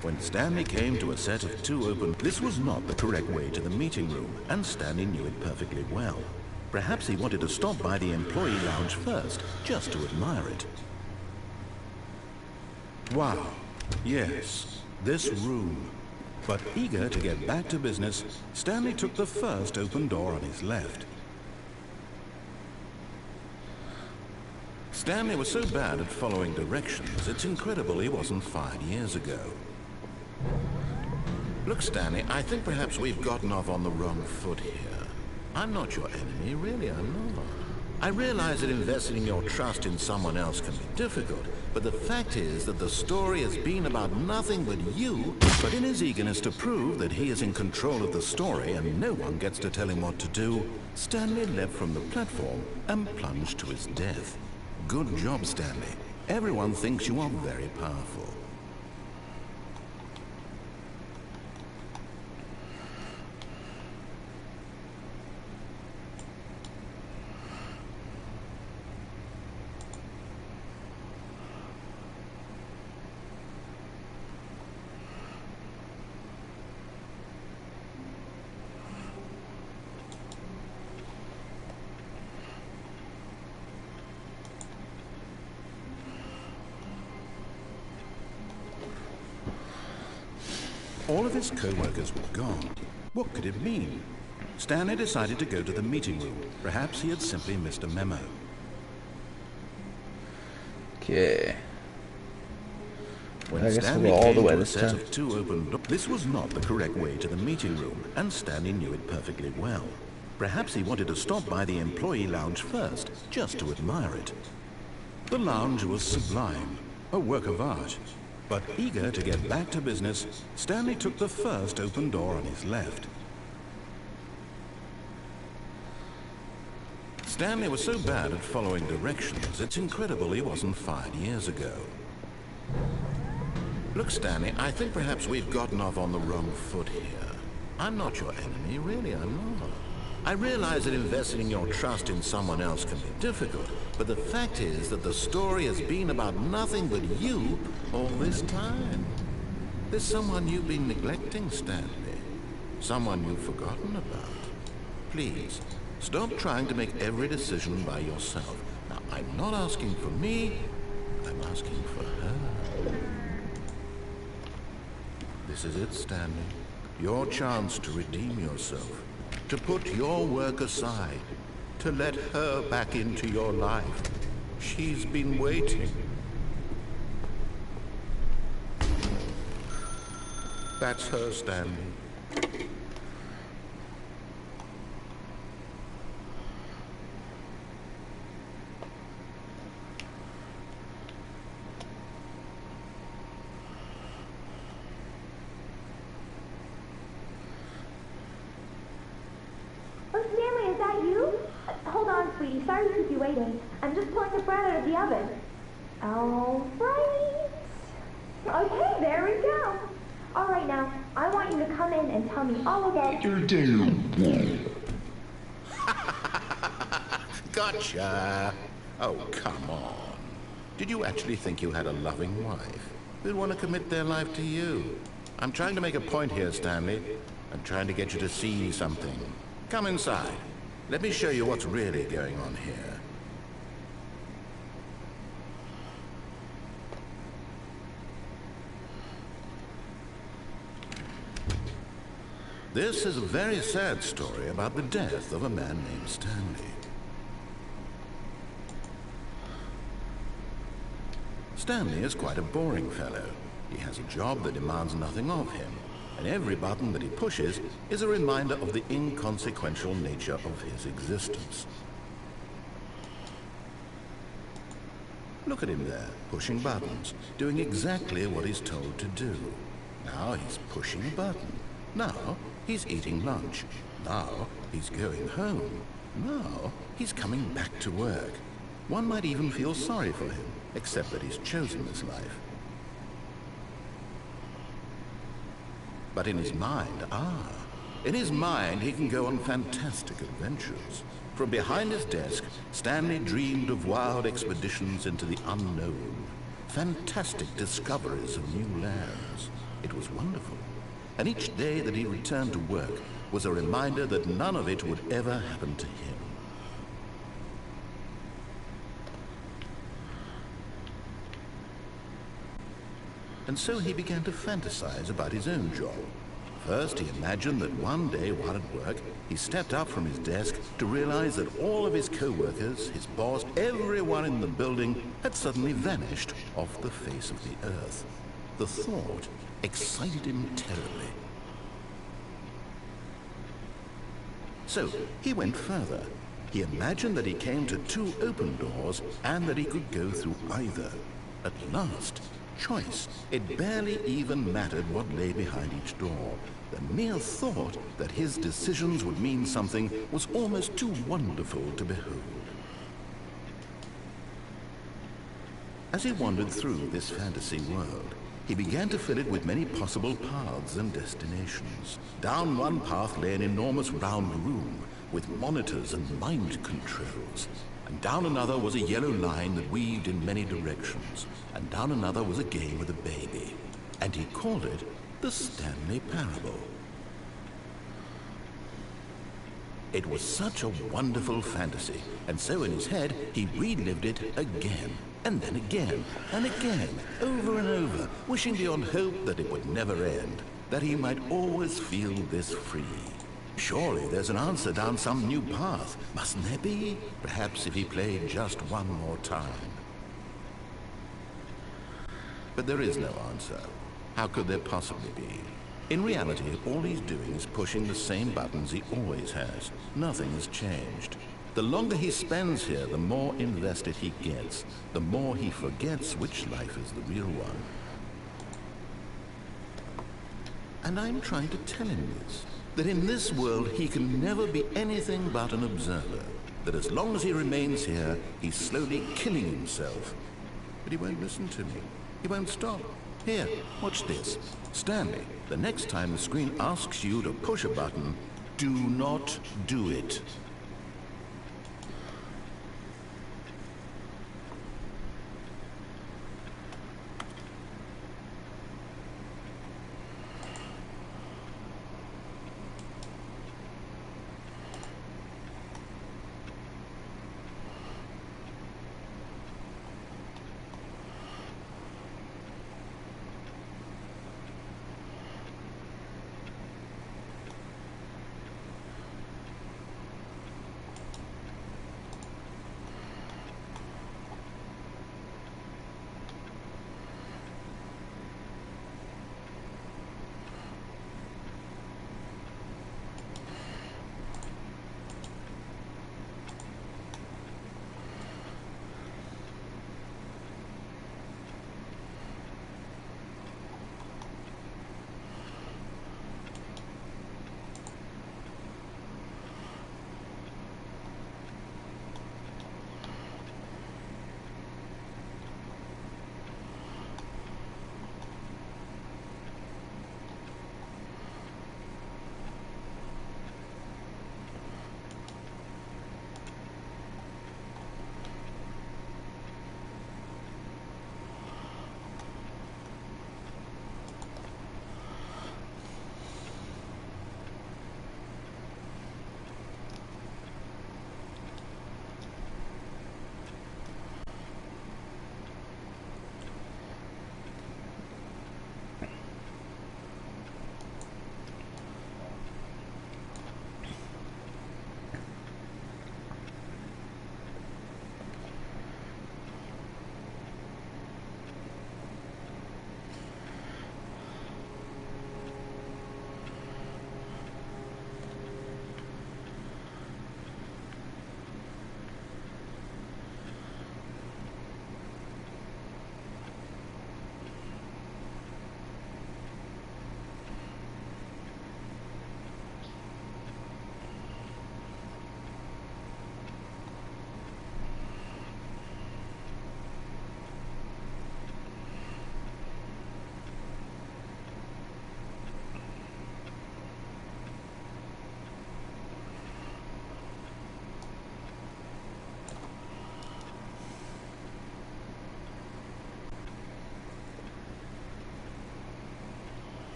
When Stanley came to a set of 2 open, this was not the correct way to the meeting room, and Stanley knew it perfectly well. Perhaps he wanted to stop by the employee lounge first, just to admire it. Wow, yes, this room. But eager to get back to business, Stanley took the first open door on his left. Stanley was so bad at following directions, it's incredible he wasn't fired years ago. Look, Stanley, I think perhaps we've gotten off on the wrong foot here. I'm not your enemy, really, I'm not. I realize that investing your trust in someone else can be difficult, but the fact is that the story has been about nothing but you. But in his eagerness to prove that he is in control of the story and no one gets to tell him what to do, Stanley leapt from the platform and plunged to his death. Good job, Stanley. Everyone thinks you are very powerful. All of his co-workers were gone. What could it mean? Stanley decided to go to the meeting room. Perhaps he had simply missed a memo. Okay. When I guess Stanley we'll go all came the way to a this set time. of 2 open doors, this was not the correct way to the meeting room, and Stanley knew it perfectly well. Perhaps he wanted to stop by the employee lounge first, just to admire it. The lounge was sublime, a work of art. But eager to get back to business, Stanley took the first open door on his left. Stanley was so bad at following directions, it's incredible he wasn't fired years ago. Look, Stanley, I think perhaps we've gotten off on the wrong foot here. I'm not your enemy, really, I'm not. I realize that investing your trust in someone else can be difficult, but the fact is that the story has been about nothing but you all this time. There's someone you've been neglecting, Stanley. Someone you've forgotten about. Please, Stop trying to make every decision by yourself. Now, I'm not asking for me, I'm asking for her. This is it, Stanley. Your chance to redeem yourself. To put your work aside. To let her back into your life. She's been waiting. That's her, Stanley. Oh, Stanley, is that you? Hold on, sweetie. Sorry to keep you waiting. I'm just pulling the bread out of the oven. All right. Okay, there we go. All right, now, I want you to come in and tell me all about your day. Gotcha. Oh, come on. Did you actually think you had a loving wife who'd want to commit their life to you? I'm trying to make a point here, Stanley. I'm trying to get you to see something. Come inside. Let me show you what's really going on here. This is a very sad story about the death of a man named Stanley. Stanley is quite a boring fellow. He has a job that demands nothing of him, and every button that he pushes is a reminder of the inconsequential nature of his existence. Look at him there, pushing buttons, doing exactly what he's told to do. Now he's pushing a button. Now he's eating lunch. Now he's going home. Now he's coming back to work. One might even feel sorry for him, except that he's chosen this life. But in his mind, in his mind he can go on fantastic adventures. From behind his desk, Stanley dreamed of wild expeditions into the unknown, fantastic discoveries of new lands. It was wonderful. And each day that he returned to work was a reminder that none of it would ever happen to him. And so he began to fantasize about his own job. First, he imagined that one day while at work, he stepped up from his desk to realize that all of his co-workers, his boss, everyone in the building had suddenly vanished off the face of the earth. The thought excited him terribly. So he went further. He imagined that he came to two open doors and that he could go through either. At last, choice. It barely even mattered what lay behind each door. The mere thought that his decisions would mean something was almost too wonderful to behold. As he wandered through this fantasy world, he began to fill it with many possible paths and destinations. Down one path lay an enormous round room with monitors and mind controls. And down another was a yellow line that weaved in many directions. And down another was a game with a baby. And he called it the Stanley Parable. It was such a wonderful fantasy, and so in his head he relived it again, and then again, and again, over and over, wishing beyond hope that it would never end, that he might always feel this free. Surely there's an answer down some new path, mustn't there be? Perhaps if he played just one more time. But there is no answer. How could there possibly be? In reality, all he's doing is pushing the same buttons he always has. Nothing has changed. The longer he spends here, the more invested he gets. The more he forgets which life is the real one. And I'm trying to tell him this. That in this world he can never be anything but an observer. That as long as he remains here, he's slowly killing himself. But he won't listen to me. He won't stop. Here, watch this. Stanley, the next time the screen asks you to push a button, do not do it.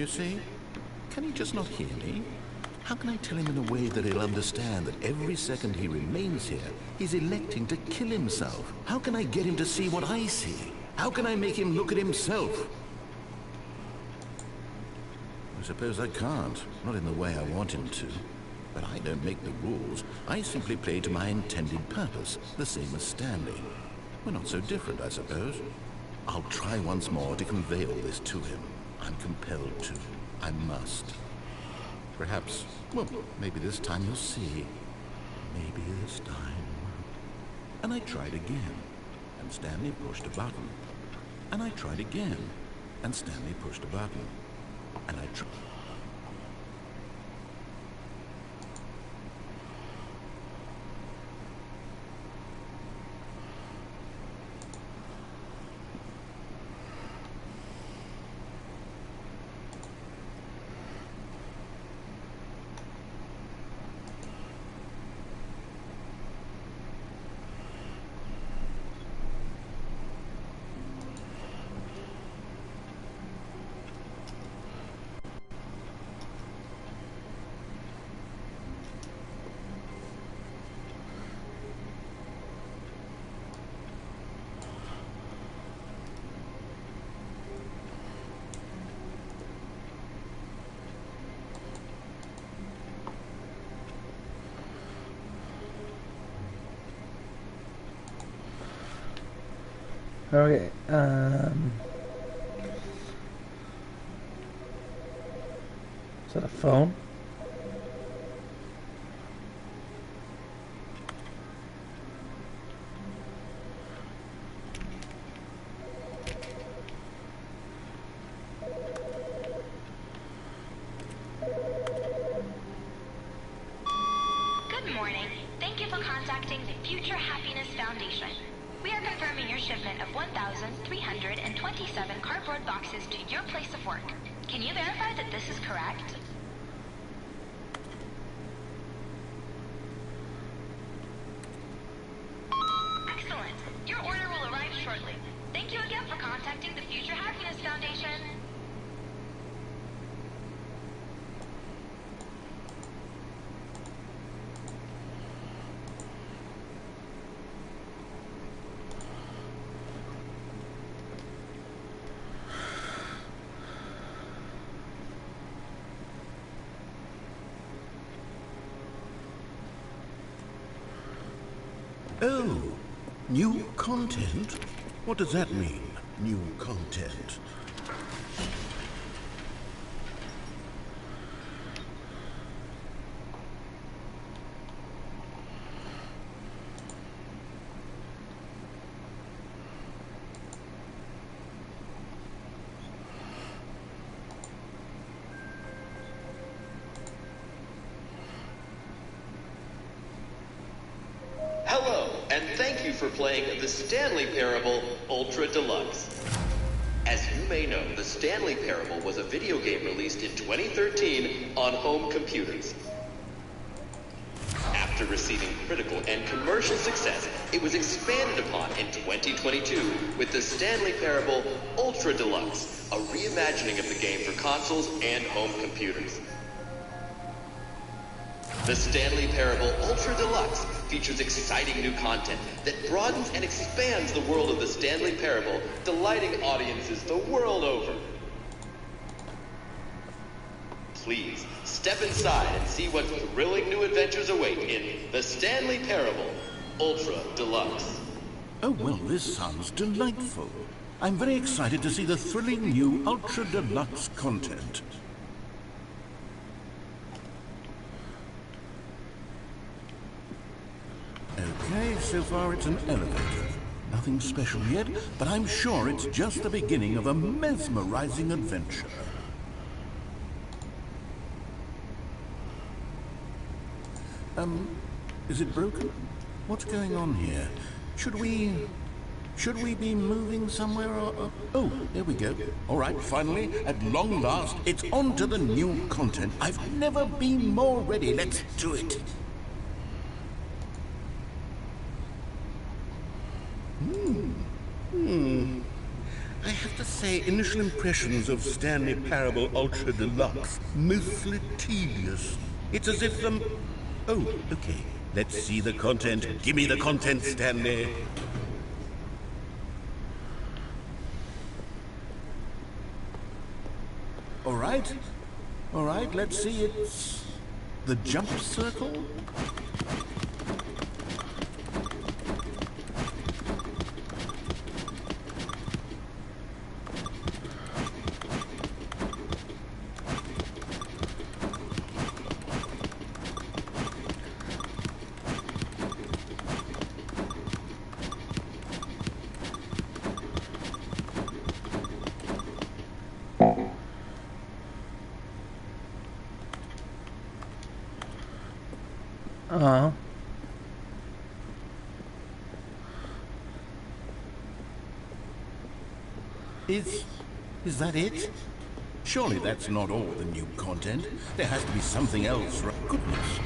you see? Can he just not hear me? How can I tell him in a way that he'll understand that every second he remains here, he's electing to kill himself? How can I get him to see what I see? How can I make him look at himself? I suppose I can't, not in the way I want him to. But I don't make the rules. I simply play to my intended purpose, the same as Stanley. We're not so different, I suppose. I'll try once more to convey all this to him. I'm compelled to. I must. Perhaps, well, maybe this time you'll see. Maybe this time. And I tried again, and Stanley pushed a button. And I tried again, and Stanley pushed a button. And I tried. Okay, is that a phone? Good morning. Thank you for contacting the Future Happiness Foundation. We are confirming your shipment of 1,327 cardboard boxes to your place of work. Can you verify that this is correct? Excellent. Your order will arrive shortly. Thank you again for contacting the Future Happiness Foundation. Oh, new content? What does that mean, new content? Hello, and thank you for playing the Stanley Parable Ultra Deluxe. As you may know, the Stanley Parable was a video game released in 2013 on home computers. After receiving critical and commercial success, it was expanded upon in 2022 with the Stanley Parable Ultra Deluxe, a reimagining of the game for consoles and home computers. The Stanley Parable Ultra Deluxe features exciting new content that broadens and expands the world of the Stanley Parable, delighting audiences the world over. Please, step inside and see what thrilling new adventures await in the Stanley Parable Ultra Deluxe. Oh, well, this sounds delightful. I'm very excited to see the thrilling new Ultra Deluxe content. Okay, so far it's an elevator. Nothing special yet, but I'm sure it's just the beginning of a mesmerizing adventure. Is it broken? What's going on here? Should we be moving somewhere or... Oh, there we go. All right, finally, at long last, it's on to the new content. I've never been more ready. Let's do it. I have to say initial impressions of Stanley Parable Ultra Deluxe mostly tedious. It's as if Oh, okay. Let's see the content. Give me the content, Stanley. All right. All right, let's see. It's the jump circle. Uh-huh. Is that it? Surely that's not all the new content. There has to be something else, right? Goodness.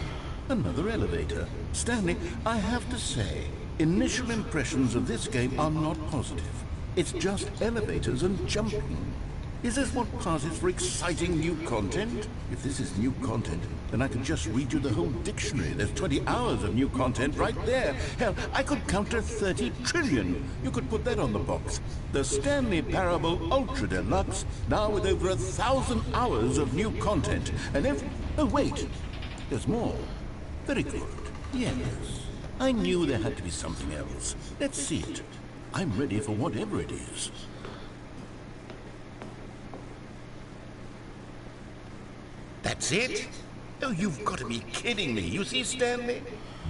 Another elevator. Stanley, I have to say, initial impressions of this game are not positive. It's just elevators and jumping. Is this what passes for exciting new content? If this is new content, then I could just read you the whole dictionary. There's 20 hours of new content right there. Hell, I could count to 30 trillion. You could put that on the box. The Stanley Parable Ultra Deluxe, now with over 1,000 hours of new content. And if... Oh, wait. There's more. Very good. Yes. I knew there had to be something else. Let's see it. I'm ready for whatever it is. That's it? Oh, you've got to be kidding me. You see, Stanley?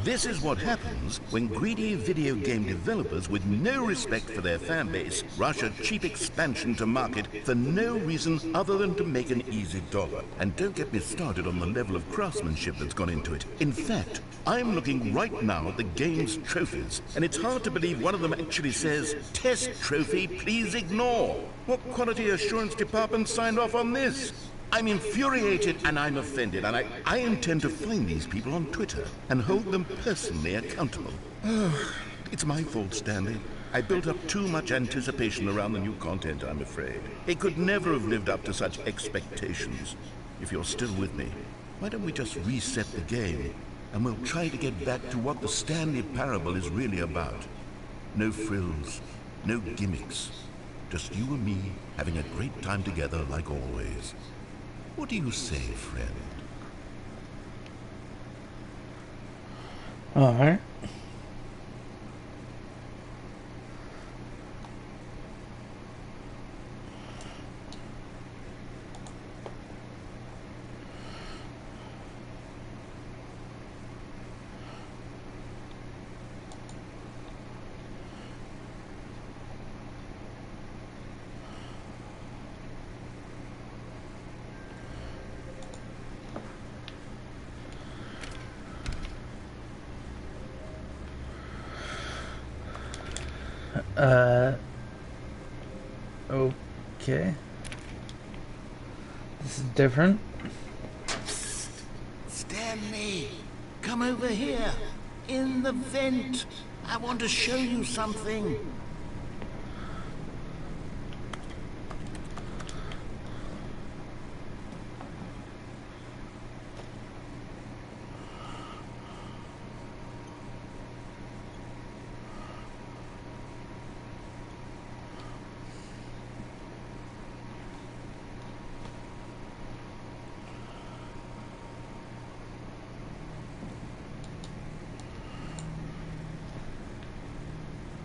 This is what happens when greedy video game developers with no respect for their fan base rush a cheap expansion to market for no reason other than to make an easy dollar. And don't get me started on the level of craftsmanship that's gone into it. In fact, I'm looking right now at the game's trophies, and it's hard to believe one of them actually says, "Test trophy, please ignore." What quality assurance department signed off on this? I'm infuriated and I'm offended, and I intend to find these people on Twitter and hold them personally accountable. It's my fault, Stanley. I built up too much anticipation around the new content, I'm afraid. It could never have lived up to such expectations. If you're still with me, why don't we just reset the game, and we'll try to get back to what the Stanley Parable is really about. No frills, no gimmicks. Just you and me having a great time together like always. What do you say, friend? All right. Okay. This is different. Stanley, come over here. In the vent. I want to show you something.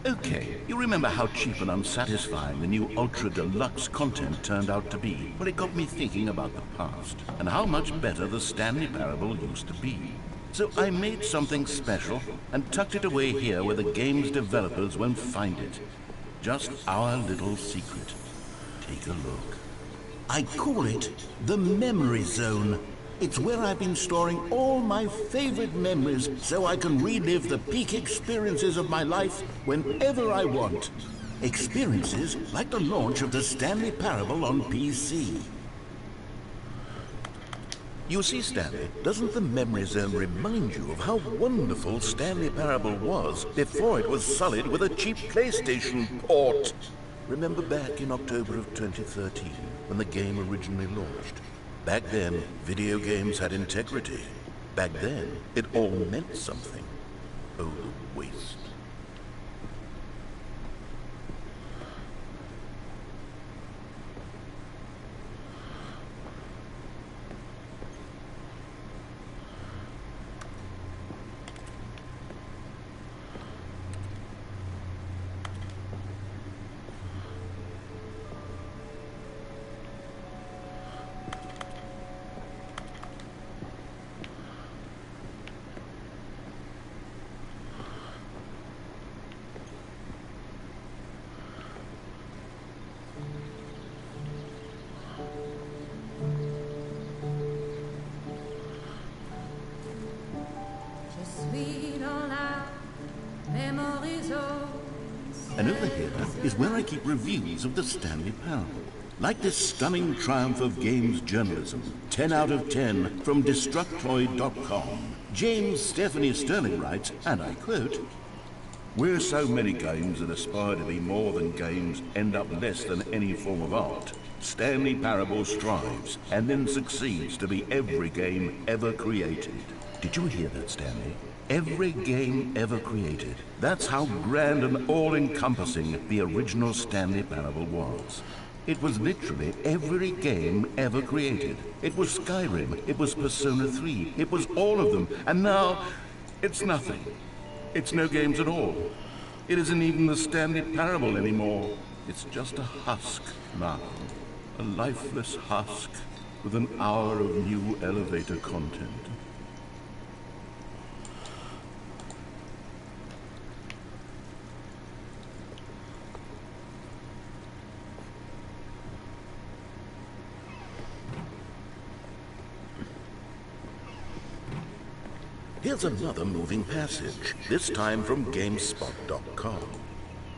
Okay, you remember how cheap and unsatisfying the new Ultra Deluxe content turned out to be? Well, it got me thinking about the past, and how much better the Stanley Parable used to be. So I made something special, and tucked it away here where the game's developers won't find it. Just our little secret. Take a look. I call it the Memory Zone. It's where I've been storing all my favorite memories so I can relive the peak experiences of my life whenever I want. Experiences like the launch of the Stanley Parable on PC. You see, Stanley, doesn't the Memory Zone remind you of how wonderful Stanley Parable was before it was sullied with a cheap PlayStation port? Remember back in October of 2013, when the game originally launched? Back then, video games had integrity. Back then, it all meant something. Oh, the waste. And over here is where I keep reviews of the Stanley Parable. Like this stunning triumph of games journalism, 10 out of 10 from Destructoid.com. James Stephanie Sterling writes, and I quote, "Where so many games that aspire to be more than games end up less than any form of art, Stanley Parable strives and then succeeds to be every game ever created." Did you hear that, Stanley? Every game ever created. That's how grand and all-encompassing the original Stanley Parable was. It was literally every game ever created. It was Skyrim, it was Persona 3, it was all of them, and now it's nothing. It's no games at all. It isn't even the Stanley Parable anymore. It's just a husk now. A lifeless husk with an hour of new elevator content. Here's another moving passage, this time from GameSpot.com.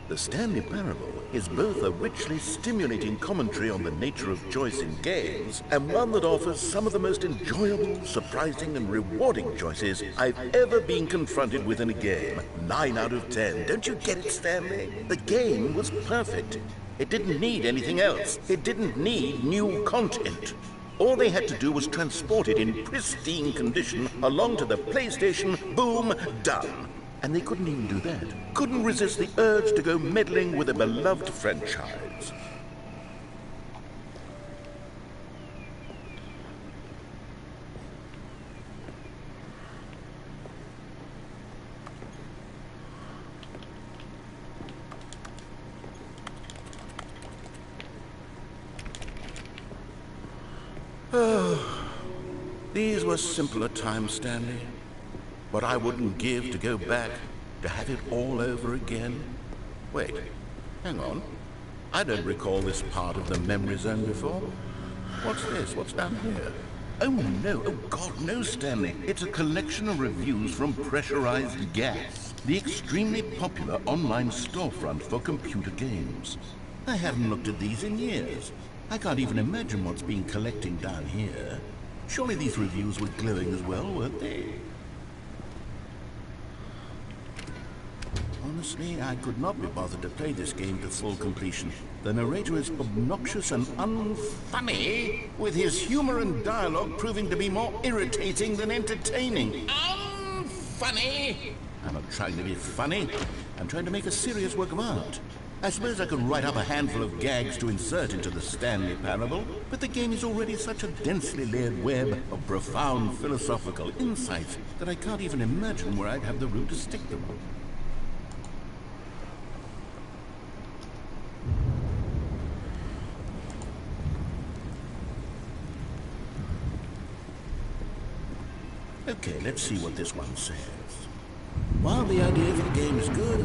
The Stanley Parable is both a richly stimulating commentary on the nature of choice in games, and one that offers some of the most enjoyable, surprising, and rewarding choices I've ever been confronted with in a game. 9 out of 10. Don't you get it, Stanley? The game was perfect. It didn't need anything else. It didn't need new content. All they had to do was transport it in pristine condition along to the PlayStation, boom, done. And they couldn't even do that. Couldn't resist the urge to go meddling with a beloved franchise. These were simpler times, Stanley. What I wouldn't give to go back, to have it all over again. Wait, hang on. I don't recall this part of the memory zone before. What's this? What's down here? Oh no, oh God, no, Stanley. It's a collection of reviews from Pressurized Gas, the extremely popular online storefront for computer games. I haven't looked at these in years. I can't even imagine what's been collecting down here. Surely these reviews were glowing as well, weren't they? Honestly, I could not be bothered to play this game to full completion. The narrator is obnoxious and unfunny, with his humor and dialogue proving to be more irritating than entertaining. Unfunny! I'm not trying to be funny. I'm trying to make a serious work of art. I suppose I could write up a handful of gags to insert into the Stanley Parable, but the game is already such a densely layered web of profound philosophical insights that I can't even imagine where I'd have the room to stick them. Okay, let's see what this one says. While the idea for the game is good,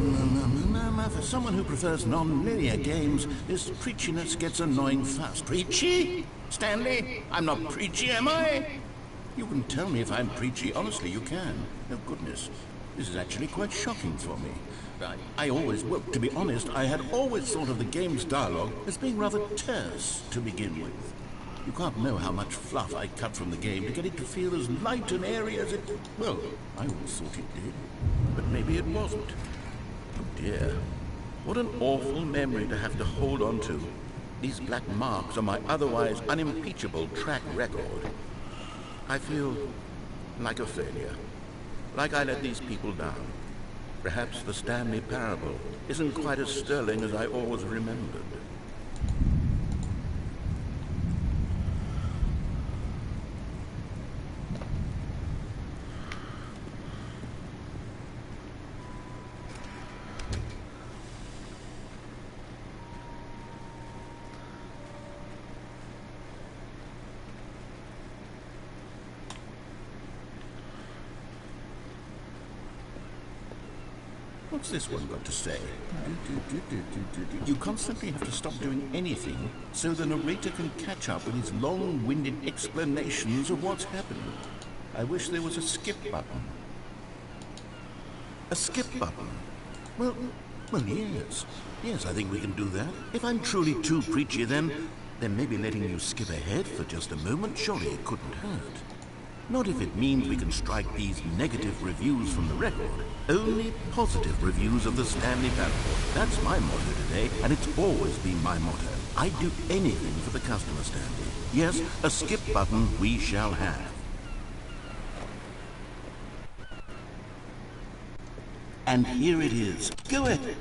for someone who prefers non-linear games, this preachiness gets annoying fast. Preachy? Stanley? I'm not preachy, am I? You can tell me if I'm preachy. Honestly, you can. Oh, goodness. This is actually quite shocking for me. Well, to be honest, I had always thought of the game's dialogue as being rather terse to begin with. You can't know how much fluff I cut from the game to get it to feel as light and airy as it... Well, I always thought it did. But maybe it wasn't. Oh dear. What an awful memory to have to hold on to. These black marks on my otherwise unimpeachable track record. I feel like a failure. Like I let these people down. Perhaps the Stanley Parable isn't quite as sterling as I always remembered. What's this one got to say? You constantly have to stop doing anything so the narrator can catch up with his long-winded explanations of what's happened. I wish there was a skip button. A skip button? Well, yes. Yes, I think we can do that. If I'm truly too preachy, then maybe letting you skip ahead for just a moment, surely it couldn't hurt. Not if it means we can strike these negative reviews from the record. Only positive reviews of the Stanley Parable. That's my motto today, and it's always been my motto. I'd do anything for the customer, Stanley. Yes, a skip button we shall have. And here it is. Go ahead.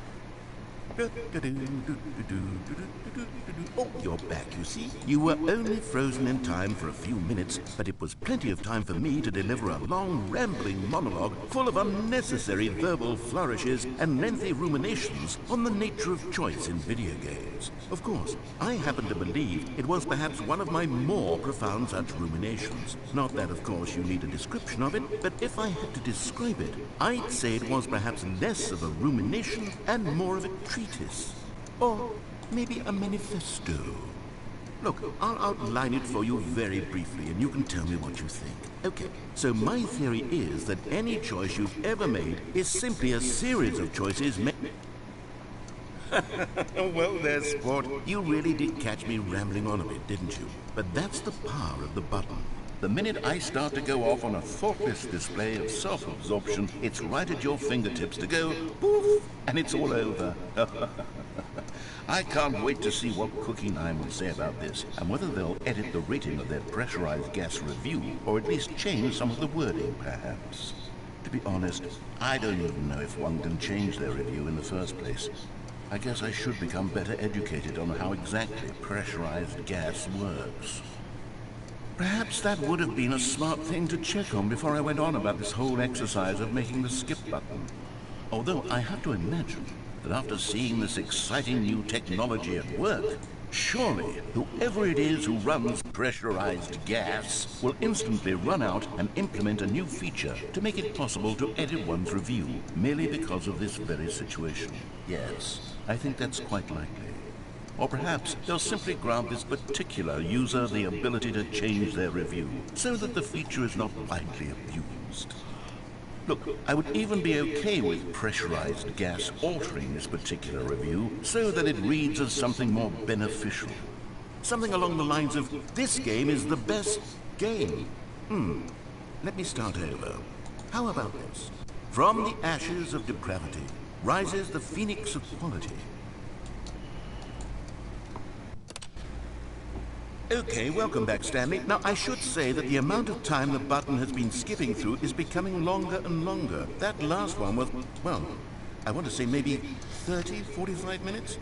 Oh, you're back, you see. You were only frozen in time for a few minutes, but it was plenty of time for me to deliver a long, rambling monologue full of unnecessary verbal flourishes and lengthy ruminations on the nature of choice in video games. Of course, I happen to believe it was perhaps one of my more profound such ruminations. Not that, of course, you need a description of it, but if I had to describe it, I'd say it was perhaps less of a rumination and more of a treatise. Or maybe a manifesto. Look, I'll outline it for you very briefly, and you can tell me what you think. Okay, so my theory is that any choice you've ever made is simply a series of choices made... Well there, sport. You really did catch me rambling on a bit, didn't you? But that's the power of the button. The minute I start to go off on a thoughtless display of self-absorption, it's right at your fingertips to go poof, and it's all over. I can't wait to see what Cookie 9 will say about this, and whether they'll edit the rating of their pressurized gas review, or at least change some of the wording, perhaps. To be honest, I don't even know if one can change their review in the first place. I guess I should become better educated on how exactly pressurized gas works. Perhaps that would have been a smart thing to check on before I went on about this whole exercise of making the skip button. Although I have to imagine that after seeing this exciting new technology at work, surely whoever it is who runs pressurized gas will instantly run out and implement a new feature to make it possible to edit one's review merely because of this very situation. Yes, I think that's quite likely. Or perhaps they'll simply grant this particular user the ability to change their review so that the feature is not widely abused. Look, I would even be okay with pressurized gas altering this particular review so that it reads as something more beneficial. Something along the lines of, this game is the best game. Let me start over. How about this? From the ashes of depravity rises the phoenix of quality. Okay, welcome back, Stanley. Now, I should say that the amount of time the button has been skipping through is becoming longer and longer. That last one was, well, I want to say maybe 30, 45 minutes?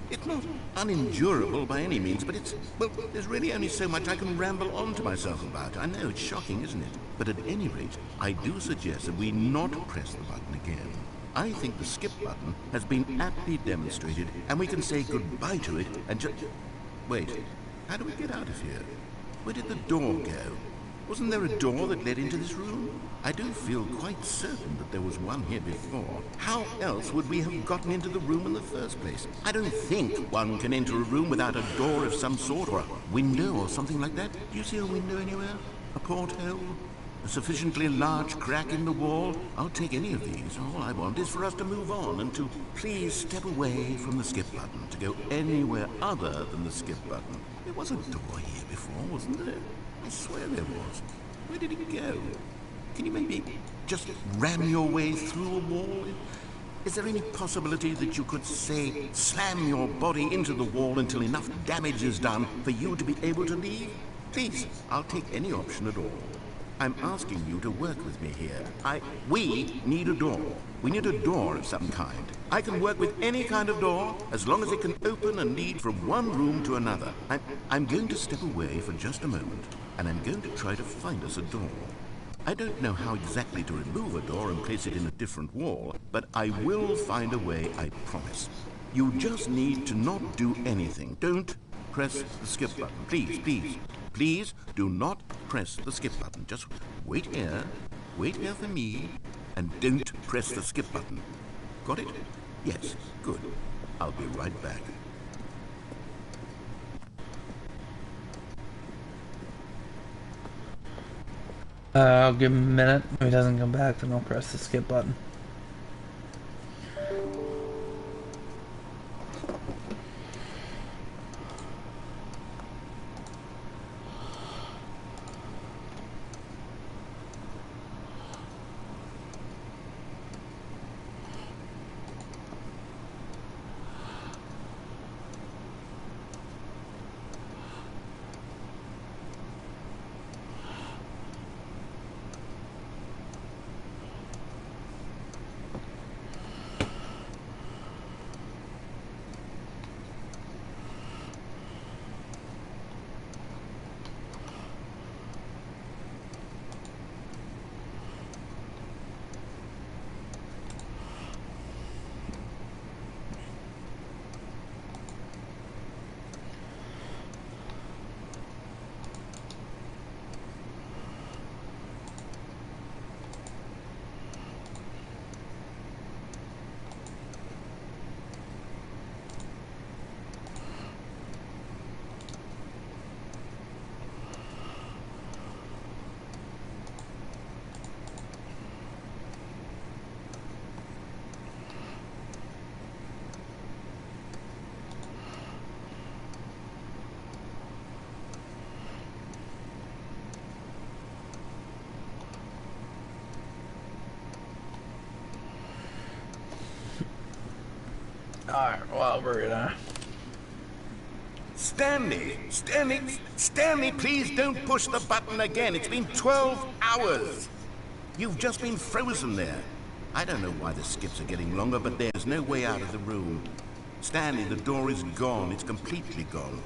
It's not unendurable by any means, but it's, well, there's really only so much I can ramble on to myself about. I know, it's shocking, isn't it? But at any rate, I do suggest that we not press the button again. I think the skip button has been aptly demonstrated, and we can say goodbye to it and just... Wait. How do we get out of here? Where did the door go? Wasn't there a door that led into this room? I do feel quite certain that there was one here before. How else would we have gotten into the room in the first place? I don't think one can enter a room without a door of some sort, or a window or something like that. Do you see a window anywhere? A porthole? A sufficiently large crack in the wall? I'll take any of these. All I want is for us to move on and to please step away from the skip button, to go anywhere other than the skip button. There was a door here before, wasn't there? I swear there was. Where did it go? Can you maybe just ram your way through a wall? Is there any possibility that you could, say, slam your body into the wall until enough damage is done for you to be able to leave? Please, I'll take any option at all. I'm asking you to work with me here. We need a door. We need a door of some kind. I can work with any kind of door, as long as it can open and lead from one room to another. I'm going to step away for just a moment, and I'm going to try to find us a door. I don't know how exactly to remove a door and place it in a different wall, but I will find a way, I promise. You just need to not do anything. Don't press the skip button. Please, please, please do not press the skip button. Just wait here for me, and don't press the skip button. Got it? Yes, good. I'll be right back. I'll give him a minute. If he doesn't come back, then I'll press the skip button. Alright, well, we're gonna... Stanley, please don't push the button again. It's been 12 hours. You've just been frozen there. I don't know why the skips are getting longer, but there's no way out of the room. Stanley, the door is gone. It's completely gone.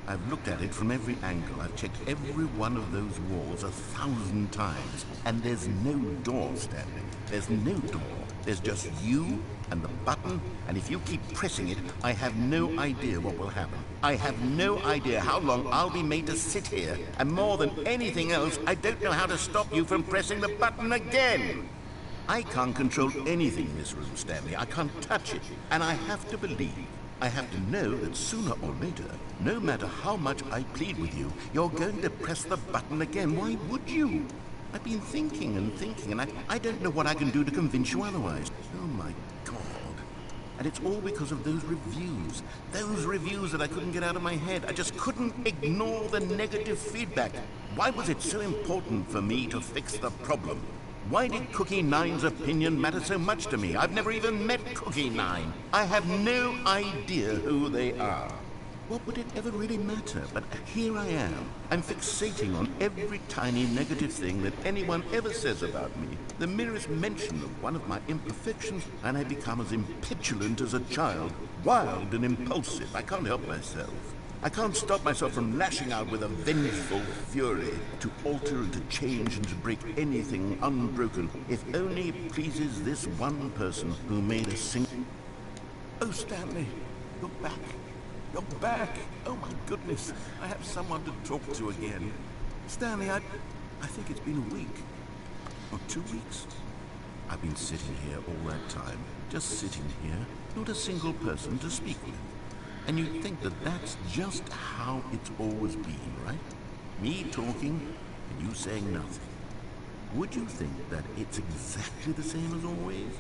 I've looked at it from every angle. I've checked every one of those walls 1,000 times. And there's no door, Stanley. There's no door. There's just you and the button, and if you keep pressing it, I have no idea what will happen. I have no idea how long I'll be made to sit here, and more than anything else, I don't know how to stop you from pressing the button again. I can't control anything in this room, Stanley. I can't touch it, and I have to believe, I have to know that sooner or later, no matter how much I plead with you, you're going to press the button again. Why would you? I've been thinking and thinking, and I don't know what I can do to convince you otherwise. Oh my God. And it's all because of those reviews. Those reviews that I couldn't get out of my head. I just couldn't ignore the negative feedback. Why was it so important for me to fix the problem? Why did Cookie Nine's opinion matter so much to me? I've never even met Cookie Nine. I have no idea who they are. What would it ever really matter? But here I am. I'm fixating on every tiny negative thing that anyone ever says about me. The merest mention of one of my imperfections, and I become as impetulant as a child. Wild and impulsive. I can't help myself. I can't stop myself from lashing out with a vengeful fury to alter and to change and to break anything unbroken, if only it pleases this one person who made a single... Oh, Stanley, you're back. You're back! Oh my goodness, I have someone to talk to again. Stanley, I think it's been a week. Or 2 weeks. I've been sitting here all that time. Just sitting here, not a single person to speak with. And you'd think that that's just how it's always been, right? Me talking, and you saying nothing. Would you think that it's exactly the same as always?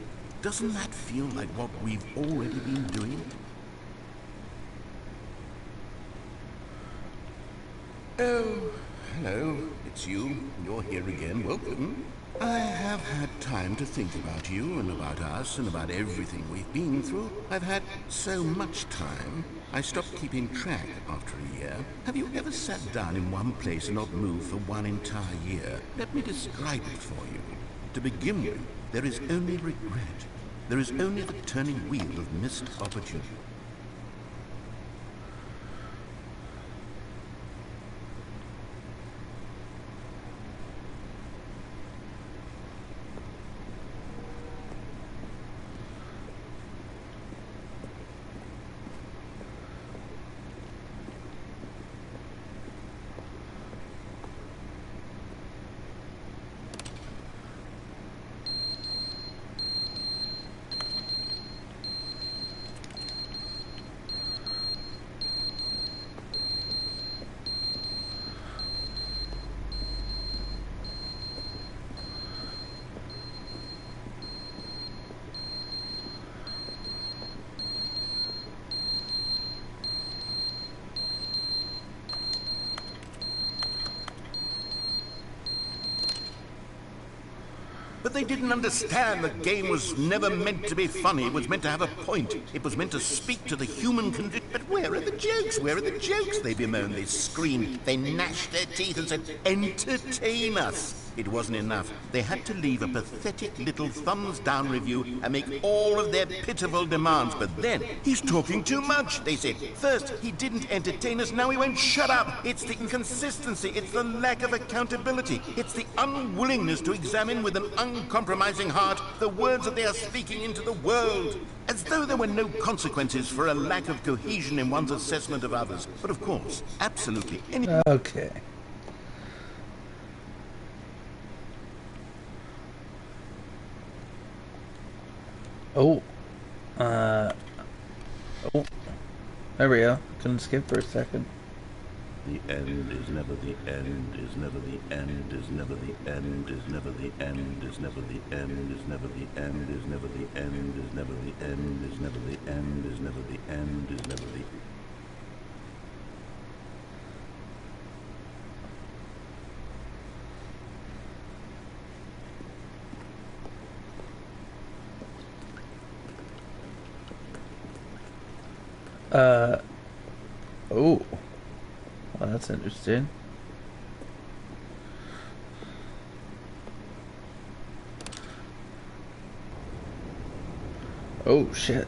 Doesn't that feel like what we've already been doing? Oh, hello. It's you. You're here again. Welcome. I have had time to think about you and about us and about everything we've been through. I've had so much time, I stopped keeping track after a year. Have you ever sat down in one place and not moved for one entire year? Let me describe it for you. To begin with, there is only regret. There is only the turning wheel of missed opportunity. But they didn't understand the game was never meant to be funny. It was meant to have a point. It was meant to speak to the human condition. But where are the jokes? Where are the jokes? They bemoaned, they screamed, they gnashed their teeth and said, entertain us. It wasn't enough. They had to leave a pathetic little thumbs-down review and make all of their pitiful demands. But then, he's talking too much, they said. First, he didn't entertain us, now he won't shut up. It's the inconsistency, it's the lack of accountability, it's the unwillingness to examine with an uncompromising heart the words that they are speaking into the world. As though there were no consequences for a lack of cohesion in one's assessment of others. But of course, absolutely any... Okay. Oh. Oh. There we go. Couldn't skip for a second. The end is never the end, is never the end, is never the end, is never the end, is never the end, is never the end, is never the end, is never the end, is never the end, is never the end, is never the Oh. Well, that's interesting. Oh, shit.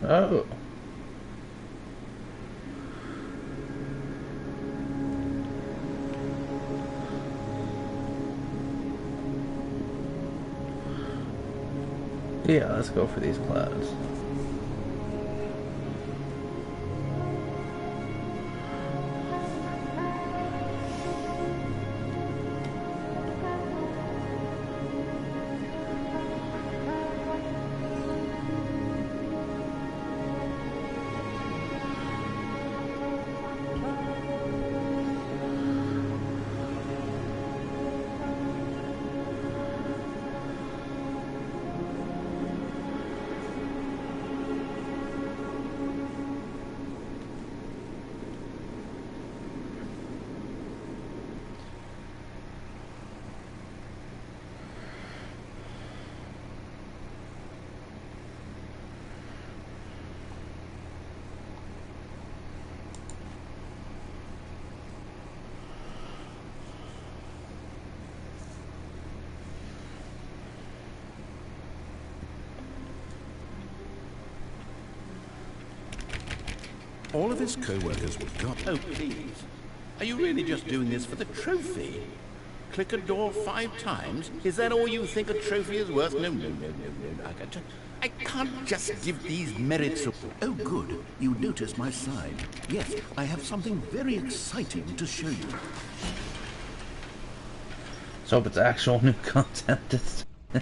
Oh. Yeah, let's go for these clouds. All of his co-workers were gone. Oh, please. Are you really just doing this for the trophy? Click a door 5 times? Is that all you think a trophy is worth? No, no, no, no, no. I can't just give these merits of... Oh, good. You noticed my sign. Yes, I have something very exciting to show you. So if it's actual new content this time.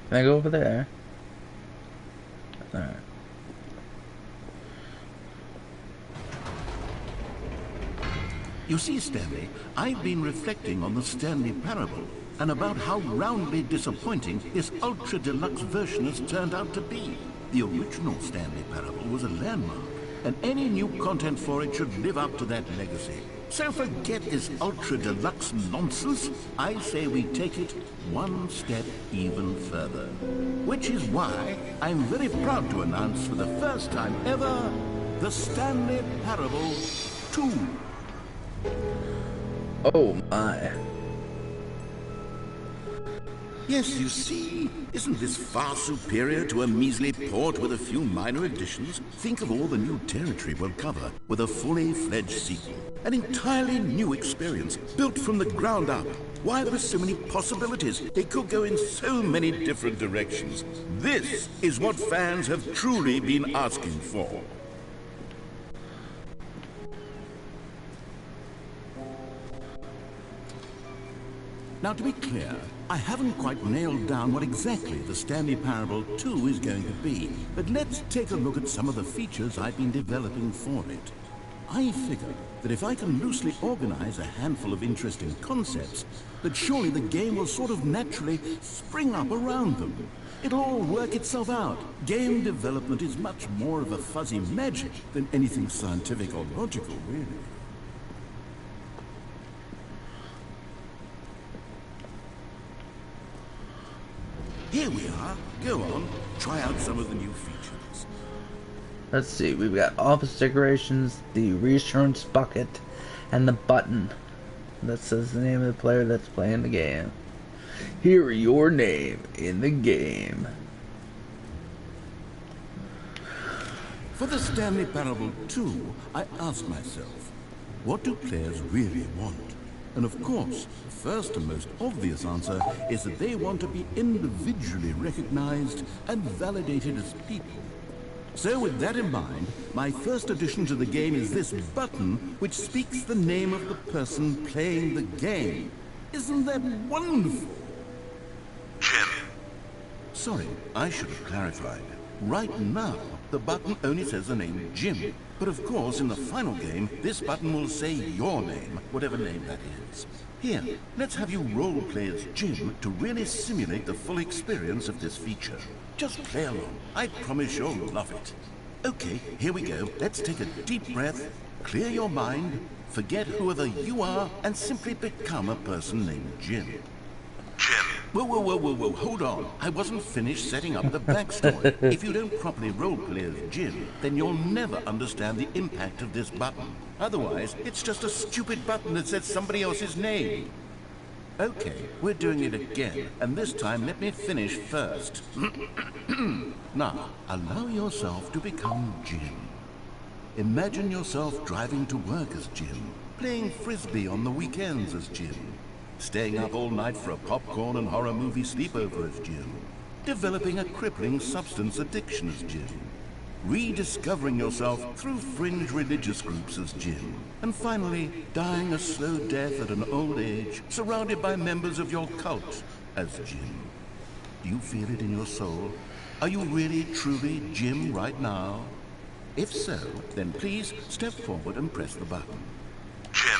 Can I go over there? Alright. You see, Stanley, I've been reflecting on the Stanley Parable and about how roundly disappointing this ultra deluxe version has turned out to be. The original Stanley Parable was a landmark, and any new content for it should live up to that legacy. So forget this ultra deluxe nonsense. I say we take it one step even further. Which is why I'm very proud to announce for the first time ever, the Stanley Parable 2. Oh my. Yes, you see, isn't this far superior to a measly port with a few minor additions? Think of all the new territory we'll cover with a fully fledged sequel. An entirely new experience, built from the ground up. Why, there are so many possibilities. It could go in so many different directions. This is what fans have truly been asking for. Now, to be clear, I haven't quite nailed down what exactly the Stanley Parable 2 is going to be, but let's take a look at some of the features I've been developing for it. I figured that if I can loosely organize a handful of interesting concepts, that surely the game will sort of naturally spring up around them. It'll all work itself out. Game development is much more of a fuzzy magic than anything scientific or logical, really. Here we are. Go on, try out some of the new features. Let's see, we've got office decorations, the reassurance bucket, and the button that says the name of the player that's playing the game. Hear your name in the game. For the Stanley Parable 2, I asked myself, what do players really want? And of course, the first and most obvious answer is that they want to be individually recognized and validated as people. So with that in mind, my first addition to the game is this button which speaks the name of the person playing the game. Isn't that wonderful? Jim. Sorry, I should have clarified. Right now, the button only says the name Jim. But of course, in the final game, this button will say your name, whatever name that is. Here, let's have you role-play as Jim to really simulate the full experience of this feature. Just play along. I promise you'll love it. Okay, here we go. Let's take a deep breath, clear your mind, forget whoever you are, and simply become a person named Jim. Jim. Whoa, hold on. I wasn't finished setting up the backstory. If you don't properly roleplay as Jim, then you'll never understand the impact of this button. Otherwise, it's just a stupid button that says somebody else's name. Okay, we're doing it again, and this time let me finish first. Now, allow yourself to become Jim. Imagine yourself driving to work as Jim, playing frisbee on the weekends as Jim, staying up all night for a popcorn and horror movie sleepover as Jim, developing a crippling substance addiction as Jim, rediscovering yourself through fringe religious groups as Jim, and finally dying a slow death at an old age, surrounded by members of your cult as Jim. Do you feel it in your soul? Are you really, truly Jim right now? If so, then please step forward and press the button. Jim.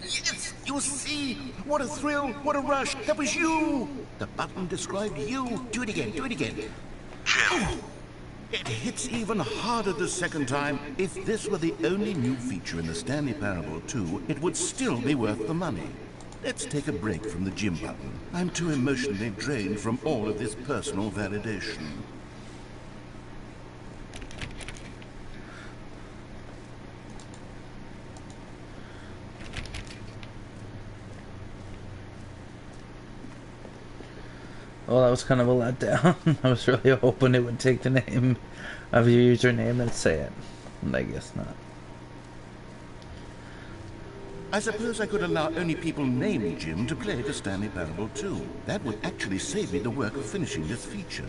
Yes, you see? What a thrill, what a rush. That was you. The button described you. Do it again, do it again. Jim. It hits even harder the second time. If this were the only new feature in the Stanley Parable 2, it would still be worth the money. Let's take a break from the gym button. I'm too emotionally drained from all of this personal validation. Well, that was kind of a letdown. I was really hoping it would take the name of your username and say it. And I guess not. I suppose I could allow only people named Jim to play the Stanley Parable 2. That would actually save me the work of finishing this feature.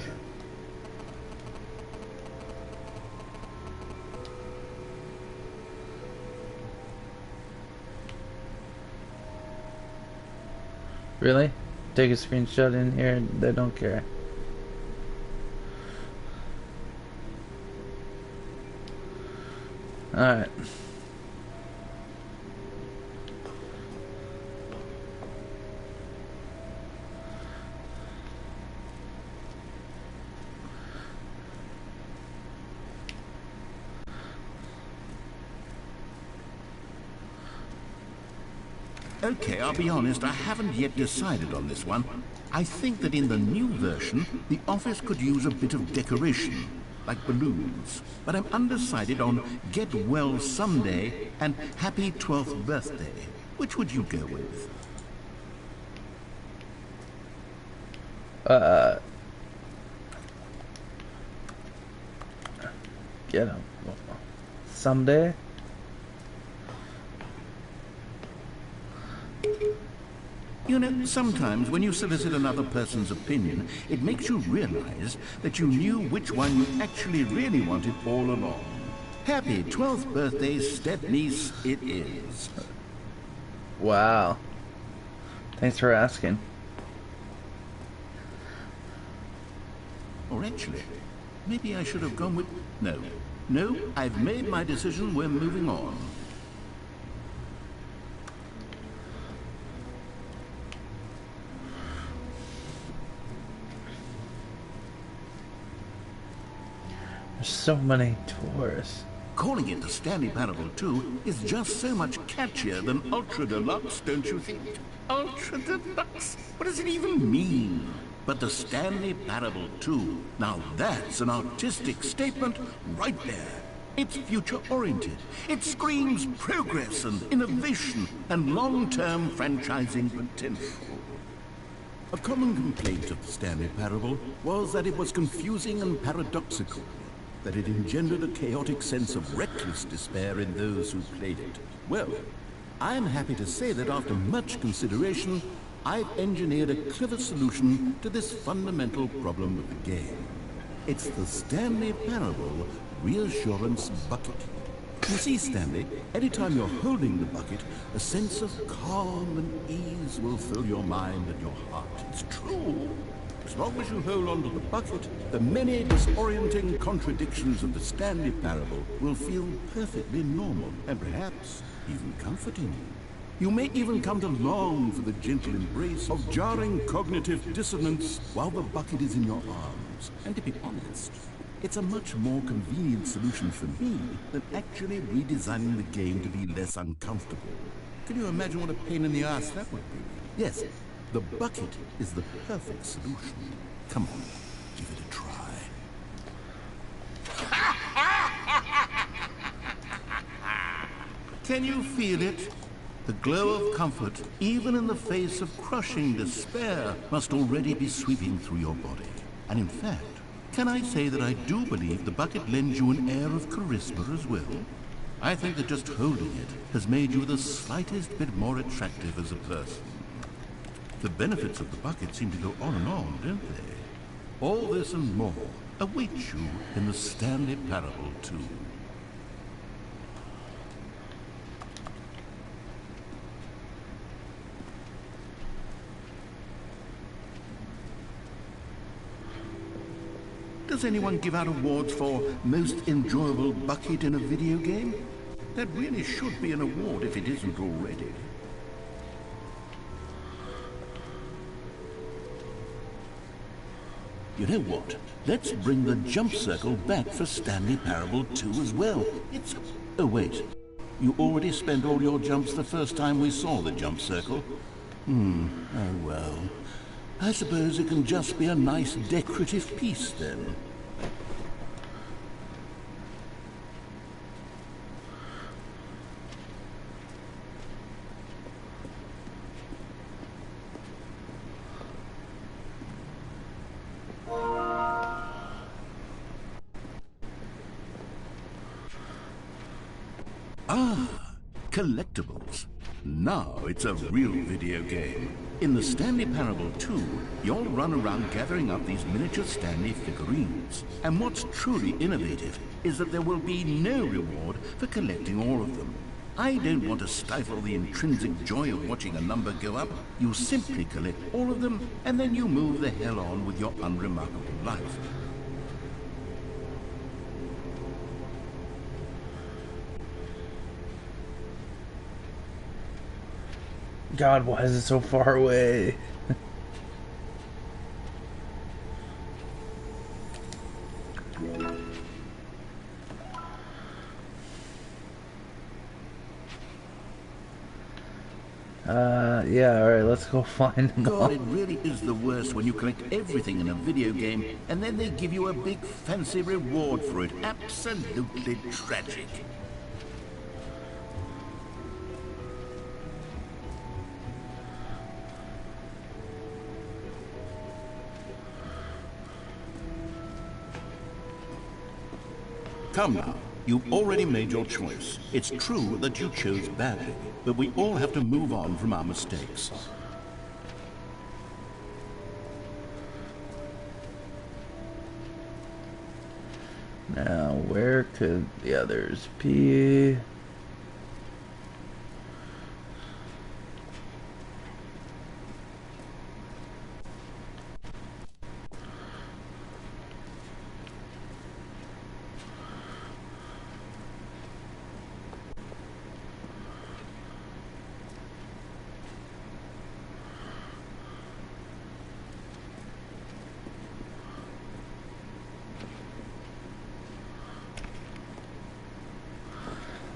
Really? Take a screenshot in here and they don't care. Alright. Okay, I'll be honest, I haven't yet decided on this one. I think that in the new version, the office could use a bit of decoration, like balloons. But I'm undecided on Get Well Someday and Happy 12th Birthday. Which would you go with? Get him. Someday? You know, sometimes when you solicit another person's opinion, it makes you realize that you knew which one you actually really wanted all along. Happy 12th birthday, Stepniece, it is. Wow. Thanks for asking. Or actually, maybe I should have gone with... No, I've made my decision, we're moving on. There's so many tours. Calling it the Stanley Parable 2 is just so much catchier than Ultra Deluxe, don't you think? Ultra Deluxe? What does it even mean? But the Stanley Parable 2, now that's an artistic statement right there. It's future-oriented. It screams progress and innovation and long-term franchising potential. A common complaint of the Stanley Parable was that it was confusing and paradoxical, that it engendered a chaotic sense of reckless despair in those who played it. Well, I'm happy to say that after much consideration, I've engineered a clever solution to this fundamental problem of the game. It's the Stanley Parable Reassurance Bucket. You see, Stanley, anytime you're holding the bucket, a sense of calm and ease will fill your mind and your heart. It's true. As long as you hold on to the bucket, the many disorienting contradictions of the Stanley Parable will feel perfectly normal and perhaps even comforting. You may even come to long for the gentle embrace of jarring cognitive dissonance while the bucket is in your arms. And to be honest, it's a much more convenient solution for me than actually redesigning the game to be less uncomfortable. Can you imagine what a pain in the ass that would be? Yes, the bucket is the perfect solution. Come on, give it a try. Can you feel it? The glow of comfort, even in the face of crushing despair, must already be sweeping through your body. And in fact, can I say that I do believe the bucket lends you an air of charisma as well? I think that just holding it has made you the slightest bit more attractive as a person. The benefits of the bucket seem to go on and on, don't they? All this and more awaits you in the Stanley Parable 2. Does anyone give out awards for most enjoyable bucket in a video game? That really should be an award if it isn't already. You know what? Let's bring the jump circle back for Stanley Parable 2 as well. It's... Oh, wait. You already spent all your jumps the first time we saw the jump circle? Oh well. I suppose it can just be a nice decorative piece then. Ah, collectibles. Now it's a real video game. In the Stanley Parable 2, you'll run around gathering up these miniature Stanley figurines. And what's truly innovative is that there will be no reward for collecting all of them. I don't want to stifle the intrinsic joy of watching a number go up. You simply collect all of them, and then you move the hell on with your unremarkable life. God, why is it so far away? Yeah, alright, let's go find them all. God, it really is the worst when you collect everything in a video game and then they give you a big fancy reward for it. Absolutely tragic. Come now. You've already made your choice. It's true that you chose badly, but we all have to move on from our mistakes. Now, where could the others be?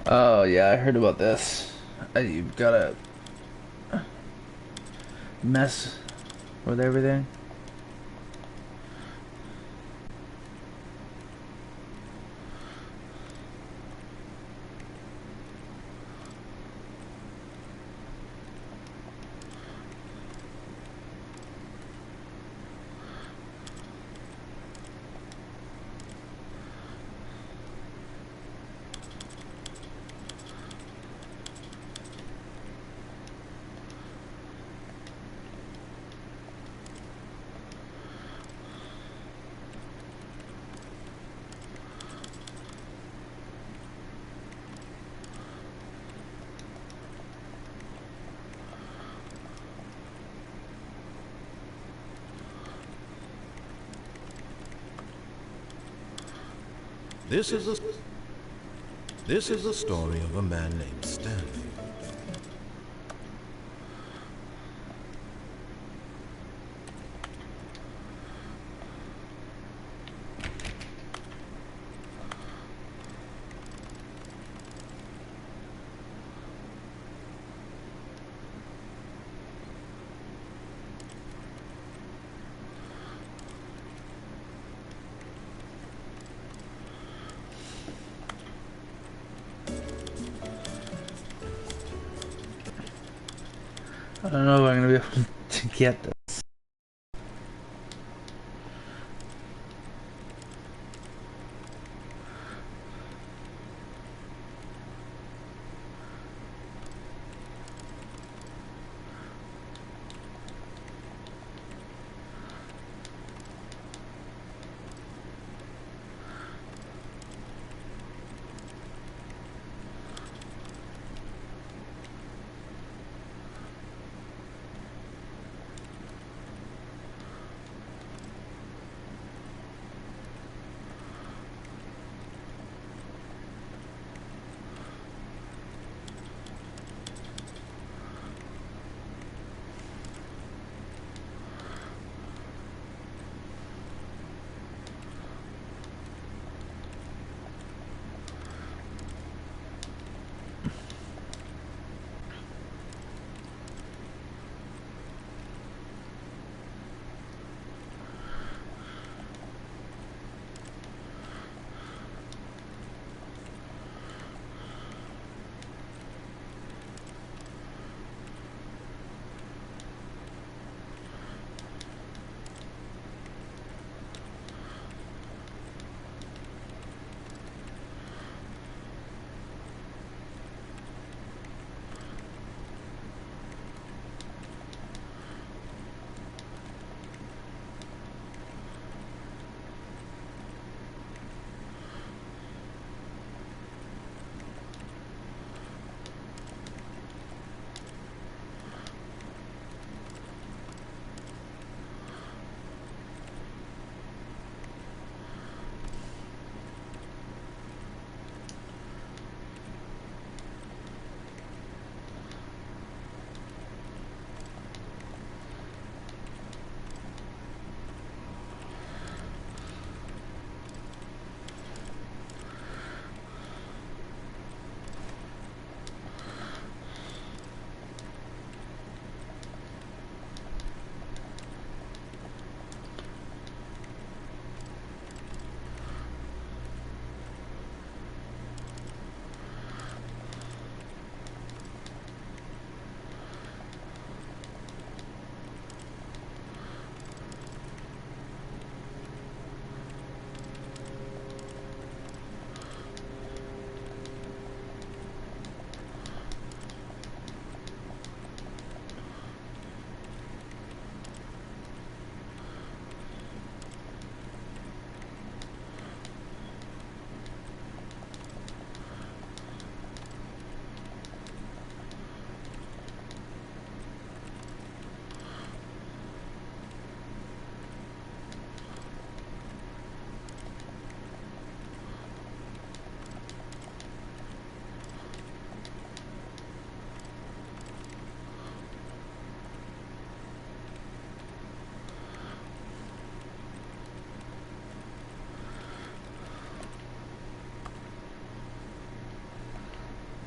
Oh yeah, I heard about this. You've gotta mess with everything. This is the story of a man named Stanley. I don't know if I'm gonna be able to get this.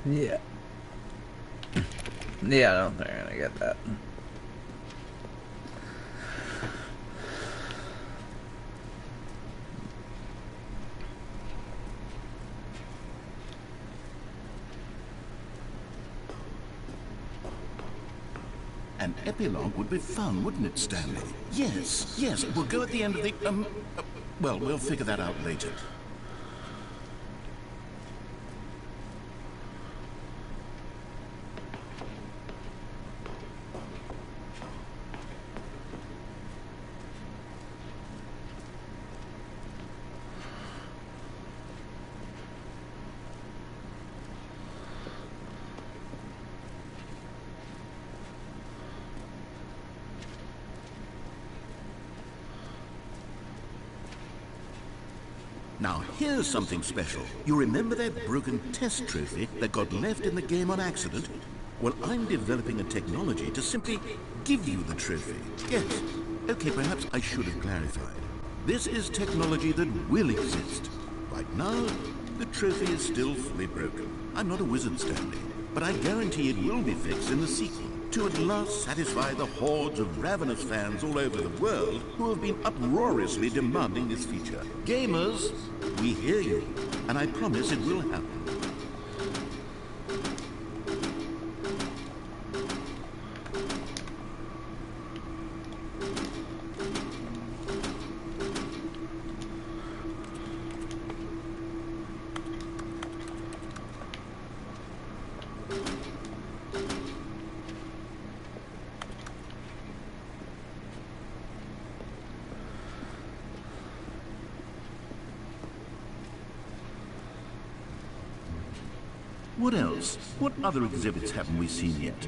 Yeah. Yeah, I don't think I'm gonna get that. An epilogue would be fun, wouldn't it, Stanley? Yes, yes, it will go at the end of the, well, we'll figure that out later. Now, here's something special. You remember that broken test trophy that got left in the game on accident? Well, I'm developing a technology to simply give you the trophy. Yes. Okay, perhaps I should have clarified. This is technology that will exist. Right now, the trophy is still fully broken. I'm not a wizard, Stanley, but I guarantee it will be fixed in the sequel, to at last satisfy the hordes of ravenous fans all over the world who have been uproariously demanding this feature. Gamers, we hear you, and I promise it will happen. What else? What other exhibits haven't we seen yet?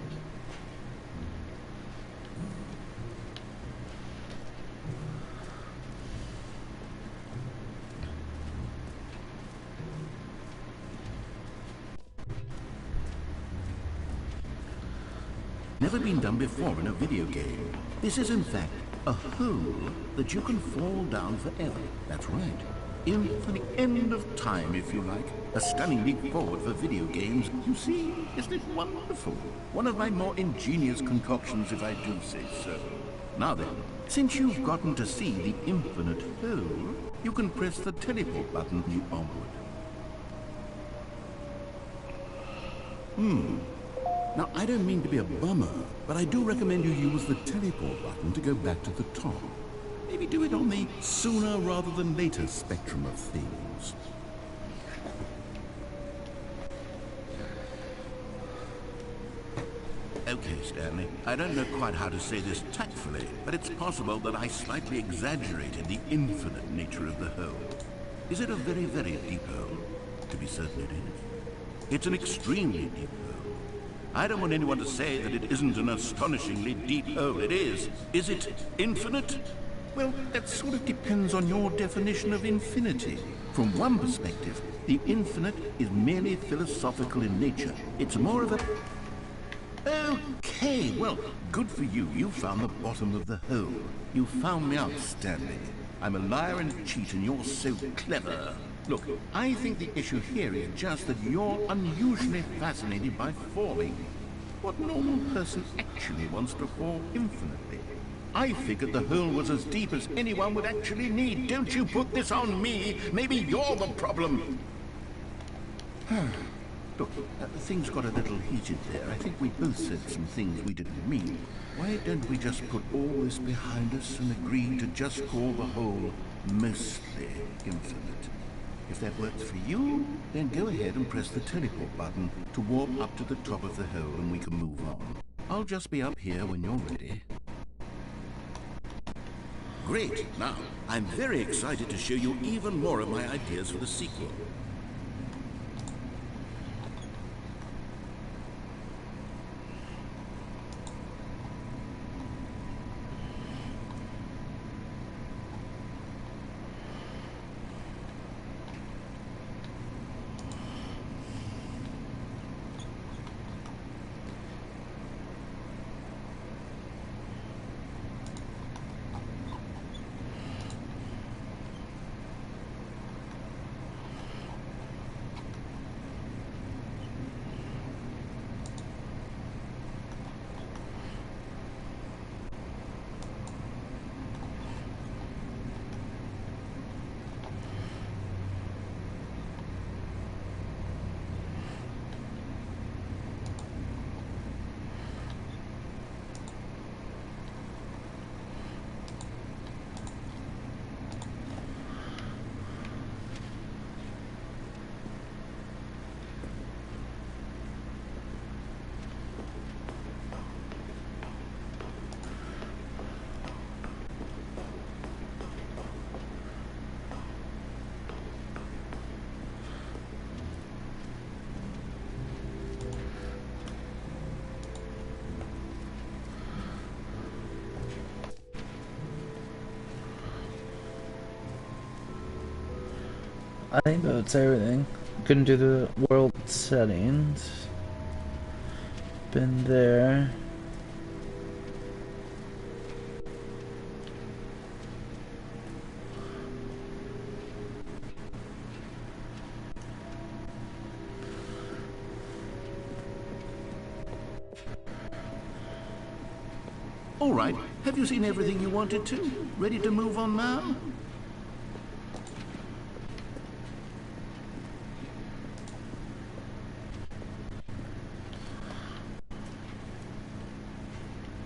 Never been done before in a video game. This is in fact a hole that you can fall down forever. That's right. For the end of time, if you like. A stunning leap forward for video games. You see, isn't it wonderful? One of my more ingenious concoctions, if I do say so. Now then, since you've gotten to see the infinite hole, you can press the teleport button to move onward. Now, I don't mean to be a bummer, but I do recommend you use the teleport button to go back to the top. Maybe do it on the sooner rather than later spectrum of things. Okay, Stanley, I don't know quite how to say this tactfully, but it's possible that I slightly exaggerated the infinite nature of the hole. Is it a very, very deep hole? To be certain it is. It's an extremely deep hole. I don't want anyone to say that it isn't an astonishingly deep hole. It is. Is it infinite? Well, that sort of depends on your definition of infinity. From one perspective, the infinite is merely philosophical in nature. It's more of a... Okay, well, good for you. You found the bottom of the hole. You found me out, Stanley. I'm a liar and a cheat, and you're so clever. Look, I think the issue here is just that you're unusually fascinated by falling. What normal person actually wants to fall infinitely? I figured the hole was as deep as anyone would actually need. Don't you put this on me. Maybe you're the problem. Look, things got a little heated there. I think we both said some things we didn't mean. Why don't we just put all this behind us and agree to just call the hole mostly infinite? If that works for you, then go ahead and press the teleport button to warp up to the top of the hole and we can move on. I'll just be up here when you're ready. Great. Now, I'm very excited to show you even more of my ideas for the sequel. I think that's everything. Couldn't do the world settings. Been there. All right, have you seen everything you wanted to? Ready to move on now?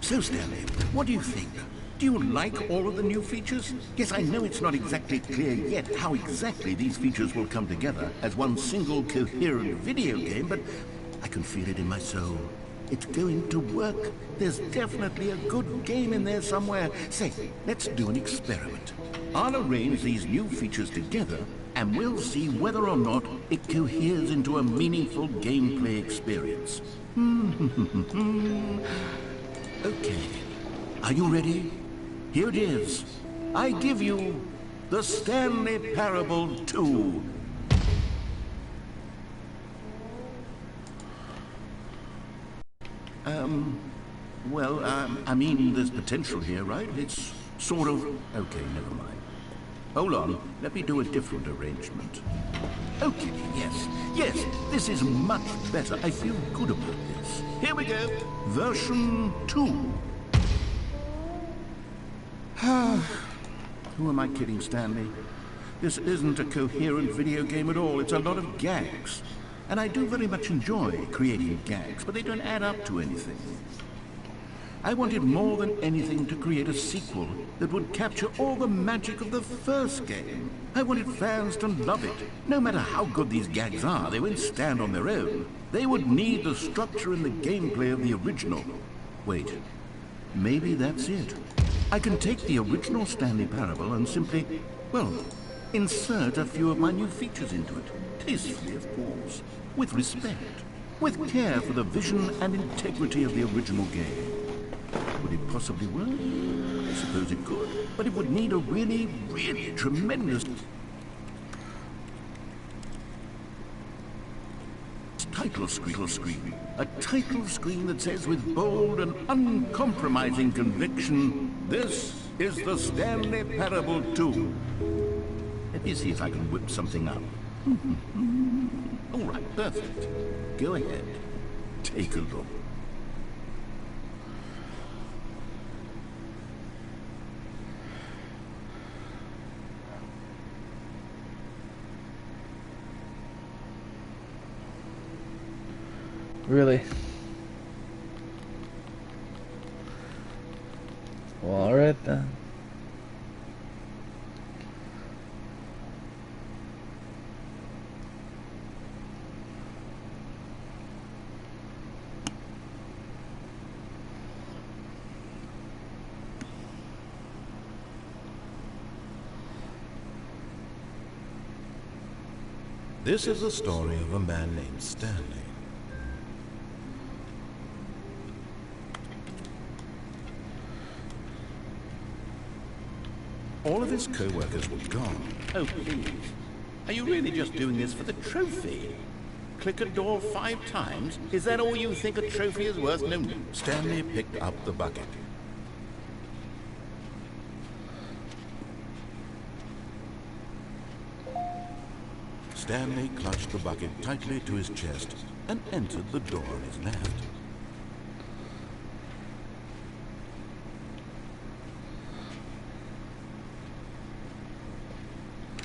So, Stanley, what do you think? Do you like all of the new features? Yes, I know it's not exactly clear yet how exactly these features will come together as one single coherent video game, but I can feel it in my soul. It's going to work. There's definitely a good game in there somewhere. Say, let's do an experiment. I'll arrange these new features together, and we'll see whether or not it coheres into a meaningful gameplay experience. Okay. Are you ready? Here it is. I give you the Stanley Parable 2. I mean, there's potential here, right? It's sort of... Okay, never mind. Hold on, let me do a different arrangement. Okay, yes, this is much better. I feel good about this. Here we go. Version 2. Who am I kidding, Stanley? This isn't a coherent video game at all. It's a lot of gags. And I do very much enjoy creating gags, but they don't add up to anything. I wanted more than anything to create a sequel that would capture all the magic of the first game. I wanted fans to love it. No matter how good these gags are, they won't stand on their own. They would need the structure and the gameplay of the original. Wait, maybe that's it. I can take the original Stanley Parable and simply, well, insert a few of my new features into it. Tastefully, of course. With respect. With care for the vision and integrity of the original game. Would it possibly work? I suppose it could, but it would need a really, really tremendous title screen. A title screen that says with bold and uncompromising conviction, "This is the Stanley Parable 2. Let me see if I can whip something up. All right, perfect. Go ahead. Take a look. Really? Well, alright then. This is the story of a man named Stanley. All of his co-workers were gone. Oh, please. Are you really just doing this for the trophy? Click a door 5 times? Is that all you think a trophy is worth? No. Stanley picked up the bucket. Stanley clutched the bucket tightly to his chest and entered the door on his left.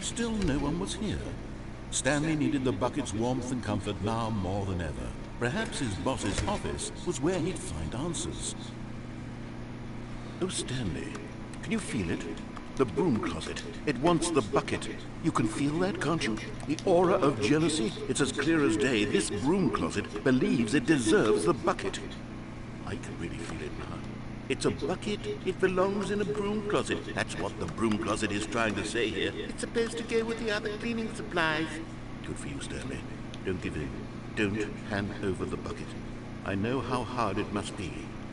Still no one was here. Stanley needed the bucket's warmth and comfort now more than ever. Perhaps his boss's office was where he'd find answers. Oh, Stanley, can you feel it? The broom closet. It wants the bucket. You can feel that, can't you? The aura of jealousy? It's as clear as day. This broom closet believes it deserves the bucket. I can really feel it now. It's a bucket. It belongs in a broom closet. That's what the broom closet is trying to say here. It's supposed to go with the other cleaning supplies. Good for you, Stanley. Don't give in. Don't hand over the bucket. I know how hard it must be,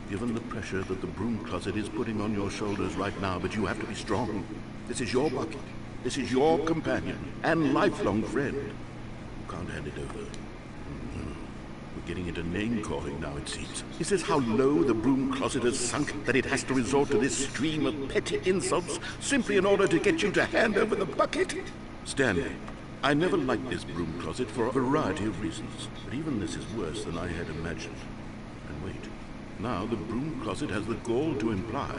given the pressure that the broom closet is putting on your shoulders right now, but you have to be strong. This is your bucket. This is your companion and lifelong friend. You can't hand it over. We're getting into name-calling now, it seems. Is this how low the broom closet has sunk, that it has to resort to this stream of petty insults simply in order to get you to hand over the bucket? Stanley, I never liked this broom closet for a variety of reasons, but even this is worse than I had imagined. And wait, now the broom closet has the gall to imply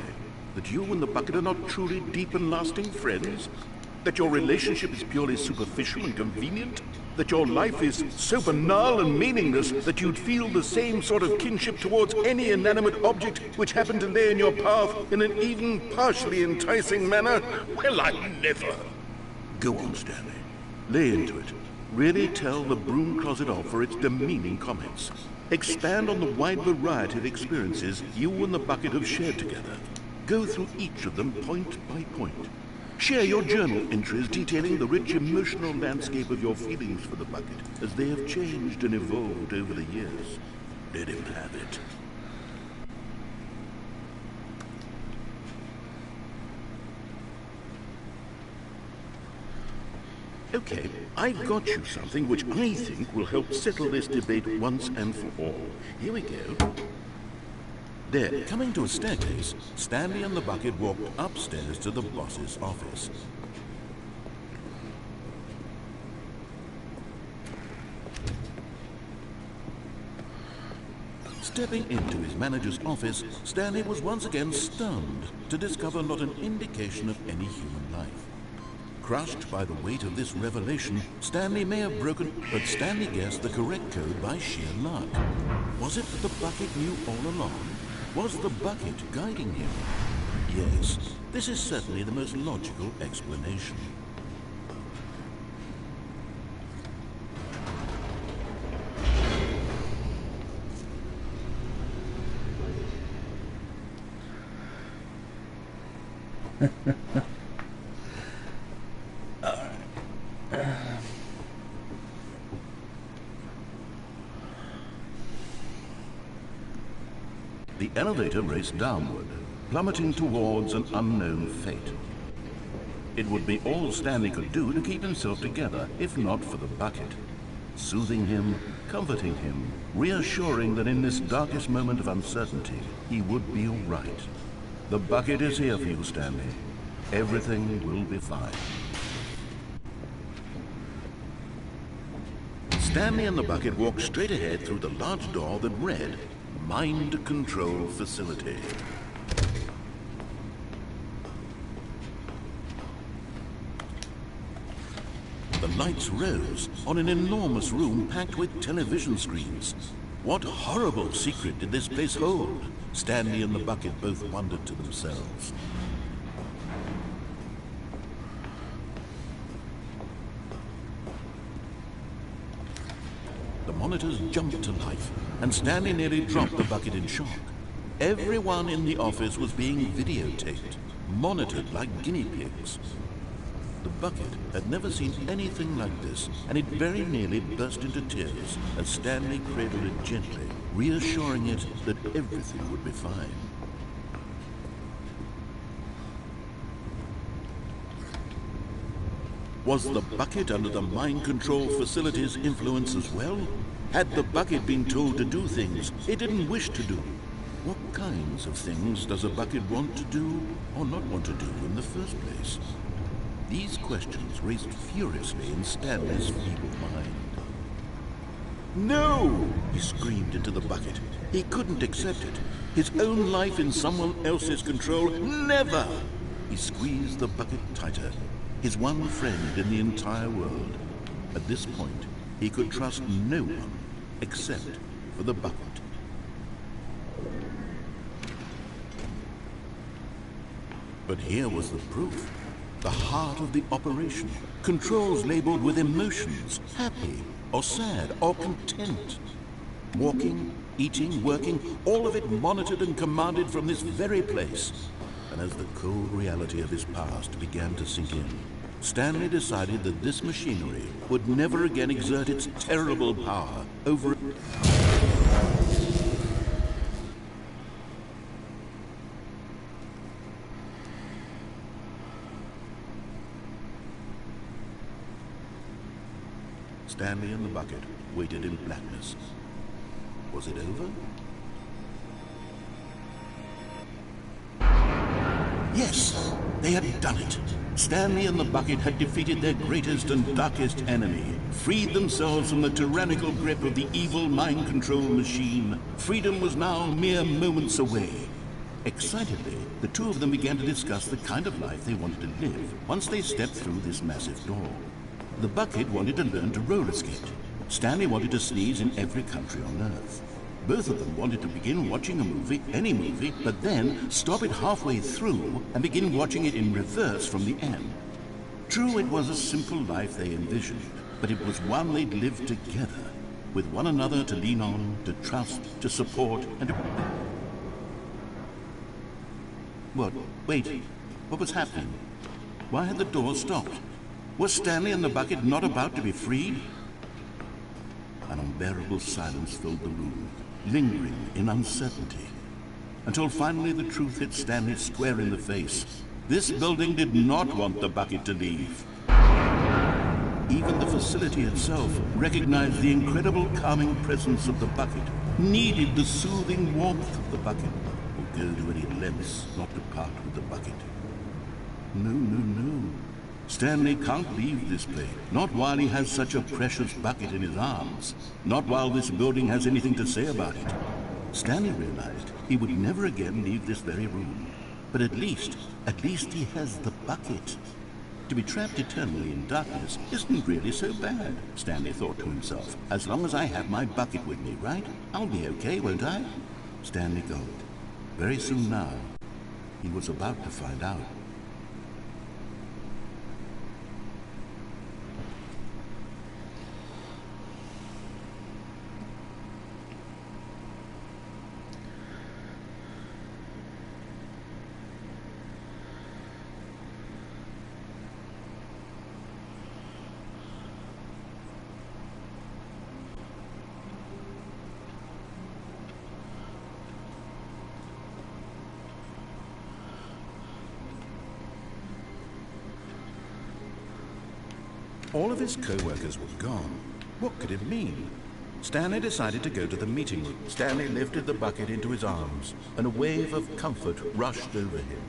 that you and the bucket are not truly deep and lasting friends? That your relationship is purely superficial and convenient? That your life is so banal and meaningless that you'd feel the same sort of kinship towards any inanimate object which happened to lay in your path in an even partially enticing manner? Well, I never. Go on, Stanley. Lay into it. Really tell the broom closet off for its demeaning comments. Expand on the wide variety of experiences you and the bucket have shared together. Go through each of them point by point. Share your journal entries detailing the rich emotional landscape of your feelings for the bucket as they have changed and evolved over the years. Let him have it. Okay, I've got you something which I think will help settle this debate once and for all. Here we go. There. Coming to a staircase, Stanley and the bucket walked upstairs to the boss's office. Stepping into his manager's office, Stanley was once again stunned to discover not an indication of any human life. Crushed by the weight of this revelation, Stanley may have broken, but Stanley guessed the correct code by sheer luck. Was it that the bucket knew all along? Was the bucket guiding him? Yes, this is certainly the most logical explanation. The elevator raced downward, plummeting towards an unknown fate. It would be all Stanley could do to keep himself together, if not for the bucket. Soothing him, comforting him, reassuring that in this darkest moment of uncertainty, he would be all right. The bucket is here for you, Stanley. Everything will be fine. Stanley and the bucket walked straight ahead through the large door that read, Mind Control Facility. The lights rose on an enormous room packed with television screens. What horrible secret did this place hold? Stanley and the bucket both wondered to themselves. The monitors jumped to life, and Stanley nearly dropped the bucket in shock. Everyone in the office was being videotaped, monitored like guinea pigs. The bucket had never seen anything like this, and it very nearly burst into tears as Stanley cradled it gently, reassuring it that everything would be fine. Was the bucket under the mind control facility's influence as well? Had the bucket been told to do things it didn't wish to do? What kinds of things does a bucket want to do or not want to do in the first place? These questions raced furiously in Stanley's feeble mind. No! He screamed into the bucket. He couldn't accept it. His own life in someone else's control, never! He squeezed the bucket tighter. His one friend in the entire world. At this point, he could trust no one except for the bucket. But here was the proof. The heart of the operation. Controls labeled with emotions, happy or sad or content. Walking, eating, working, all of it monitored and commanded from this very place. And as the cold reality of his past began to sink in, Stanley decided that this machinery would never again exert its terrible power over... Stanley and the bucket waited in blackness. Was it over? Yes, they had done it. Stanley and the bucket had defeated their greatest and darkest enemy, freed themselves from the tyrannical grip of the evil mind control machine. Freedom was now mere moments away. Excitedly, the two of them began to discuss the kind of life they wanted to live once they stepped through this massive door. The bucket wanted to learn to roller skate. Stanley wanted to sneeze in every country on Earth. Both of them wanted to begin watching a movie, any movie, but then stop it halfway through and begin watching it in reverse from the end. True, it was a simple life they envisioned, but it was one they'd live together, with one another to lean on, to trust, to support, and to... What? Wait. What was happening? Why had the door stopped? Was Stanley and the bucket not about to be freed? An unbearable silence filled the room, lingering in uncertainty, until finally the truth hit Stanley square in the face. This building did not want the bucket to leave. Even the facility itself recognized the incredible calming presence of the bucket, needed the soothing warmth of the bucket, would go to any lengths not to part with the bucket. No, no, no. Stanley can't leave this place, not while he has such a precious bucket in his arms, not while this building has anything to say about it. Stanley realized he would never again leave this very room. But at least he has the bucket. To be trapped eternally in darkness isn't really so bad, Stanley thought to himself. As long as I have my bucket with me, right? I'll be okay, won't I? Stanley gulped. Very soon now, he was about to find out. All of his co-workers were gone. What could it mean? Stanley decided to go to the meeting room. Stanley lifted the bucket into his arms, and a wave of comfort rushed over him.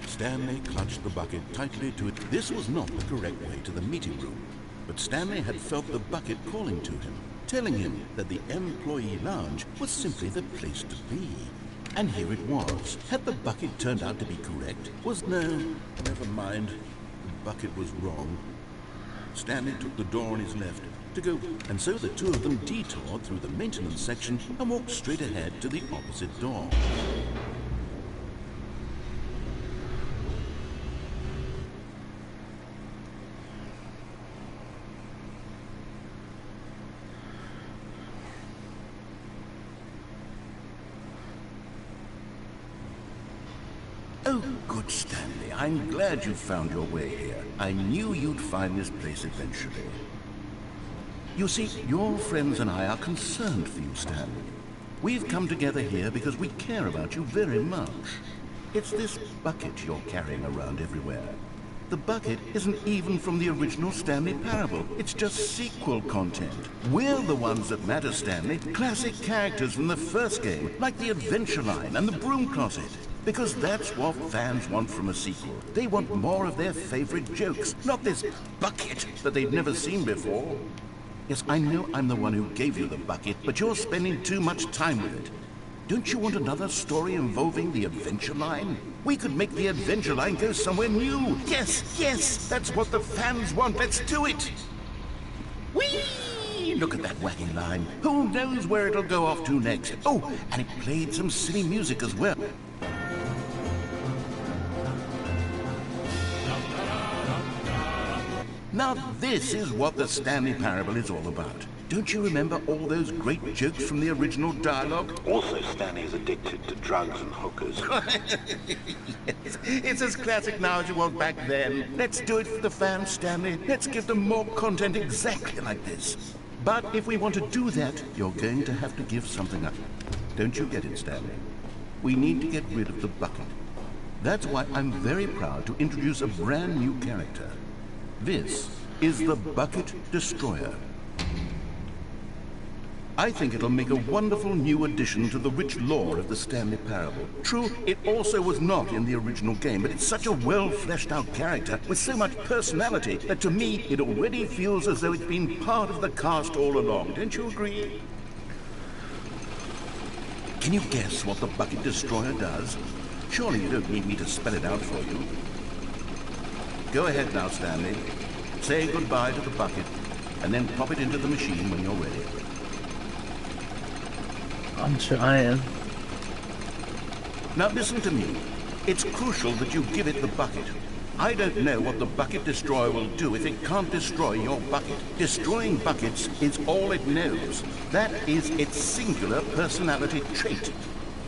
Stanley clutched the bucket tightly to it. This was not the correct way to the meeting room, but Stanley had felt the bucket calling to him, telling him that the employee lounge was simply the place to be. And here it was. Had the bucket turned out to be correct? Never mind. The bucket was wrong. Stanley took the door on his left to go, and so the two of them detoured through the maintenance section and walked straight ahead to the opposite door. Oh, good, Stanley. I'm glad you found your way here. I knew you'd find this place eventually. You see, your friends and I are concerned for you, Stanley. We've come together here because we care about you very much. It's this bucket you're carrying around everywhere. The bucket isn't even from the original Stanley Parable. It's just sequel content. We're the ones that matter, Stanley. Classic characters from the first game, like the Adventure Line and the Broom Closet. Because that's what fans want from a sequel. They want more of their favorite jokes, not this bucket that they've never seen before. Yes, I know I'm the one who gave you the bucket, but you're spending too much time with it. Don't you want another story involving the Adventure Line? We could make the Adventure Line go somewhere new. Yes, that's what the fans want. Let's do it. Whee! Look at that wacky line. Who knows where it'll go off to next? Oh, and it played some silly music as well. Now this is what the Stanley Parable is all about. Don't you remember all those great jokes from the original dialogue? Also, Stanley is addicted to drugs and hookers. Yes, it's as classic now as it was back then. Let's do it for the fans, Stanley. Let's give them more content exactly like this. But if we want to do that, you're going to have to give something up. Don't you get it, Stanley? We need to get rid of the bucket. That's why I'm very proud to introduce a brand new character. This is the Bucket Destroyer. I think it'll make a wonderful new addition to the rich lore of the Stanley Parable. True, it also was not in the original game, but it's such a well-fleshed-out character with so much personality that to me it already feels as though it's been part of the cast all along. Don't you agree? Can you guess what the Bucket Destroyer does? Surely you don't need me to spell it out for you. Go ahead now, Stanley. Say goodbye to the bucket, and then pop it into the machine when you're ready. I'm trying. Now listen to me. It's crucial that you give it the bucket. I don't know what the Bucket Destroyer will do if it can't destroy your bucket. Destroying buckets is all it knows. That is its singular personality trait.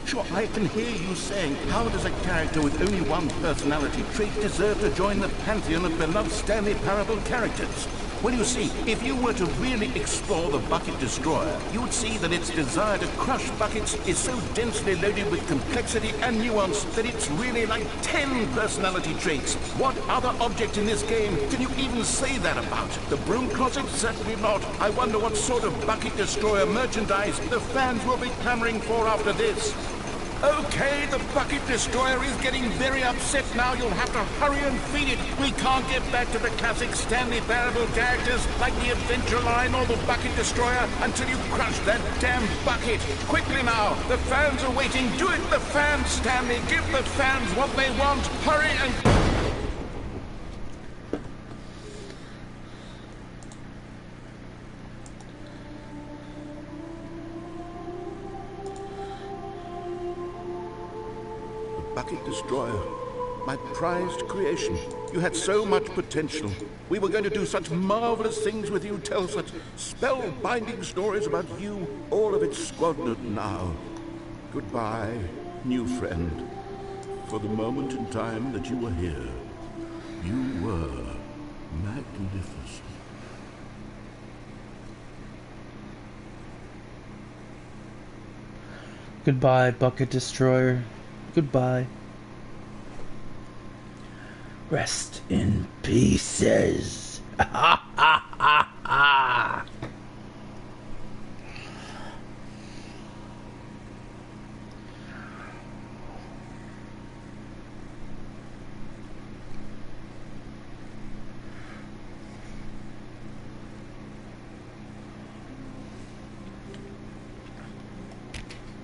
Sure, I can hear you saying, how does a character with only one personality trait deserve to join the pantheon of beloved Stanley Parable characters? Well, you see, if you were to really explore the Bucket Destroyer, you would see that its desire to crush buckets is so densely loaded with complexity and nuance that it's really like 10 personality traits. What other object in this game can you even say that about? The broom closet? Certainly not. I wonder what sort of Bucket Destroyer merchandise the fans will be clamoring for after this. Okay, the Bucket Destroyer is getting very upset now. You'll have to hurry and feed it. We can't get back to the classic Stanley Parable characters like the Adventure Line or the Bucket Destroyer until you crush that damn bucket. Quickly now, the fans are waiting. Do it, the fans, Stanley. Give the fans what they want. Hurry and... Bucket Destroyer, my prized creation. You had so much potential. We were going to do such marvelous things with you, tell such spellbinding stories about you. All of it squandered now. Goodbye, new friend. For the moment in time that you were here, you were magnificent. Goodbye, Bucket Destroyer. Goodbye. Rest in pieces. Ha ha ha ha.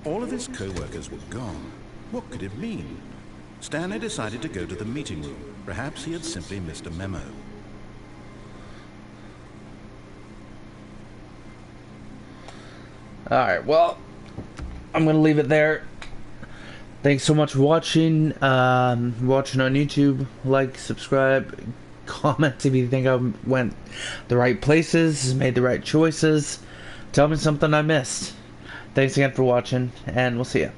All of his co-workers were gone. What could it mean? Stanley decided to go to the meeting room. Perhaps he had simply missed a memo. Alright, well, I'm going to leave it there. Thanks so much for watching. Watching on YouTube. Like, subscribe, comment if you think I went the right places, made the right choices. Tell me something I missed. Thanks again for watching, and we'll see ya.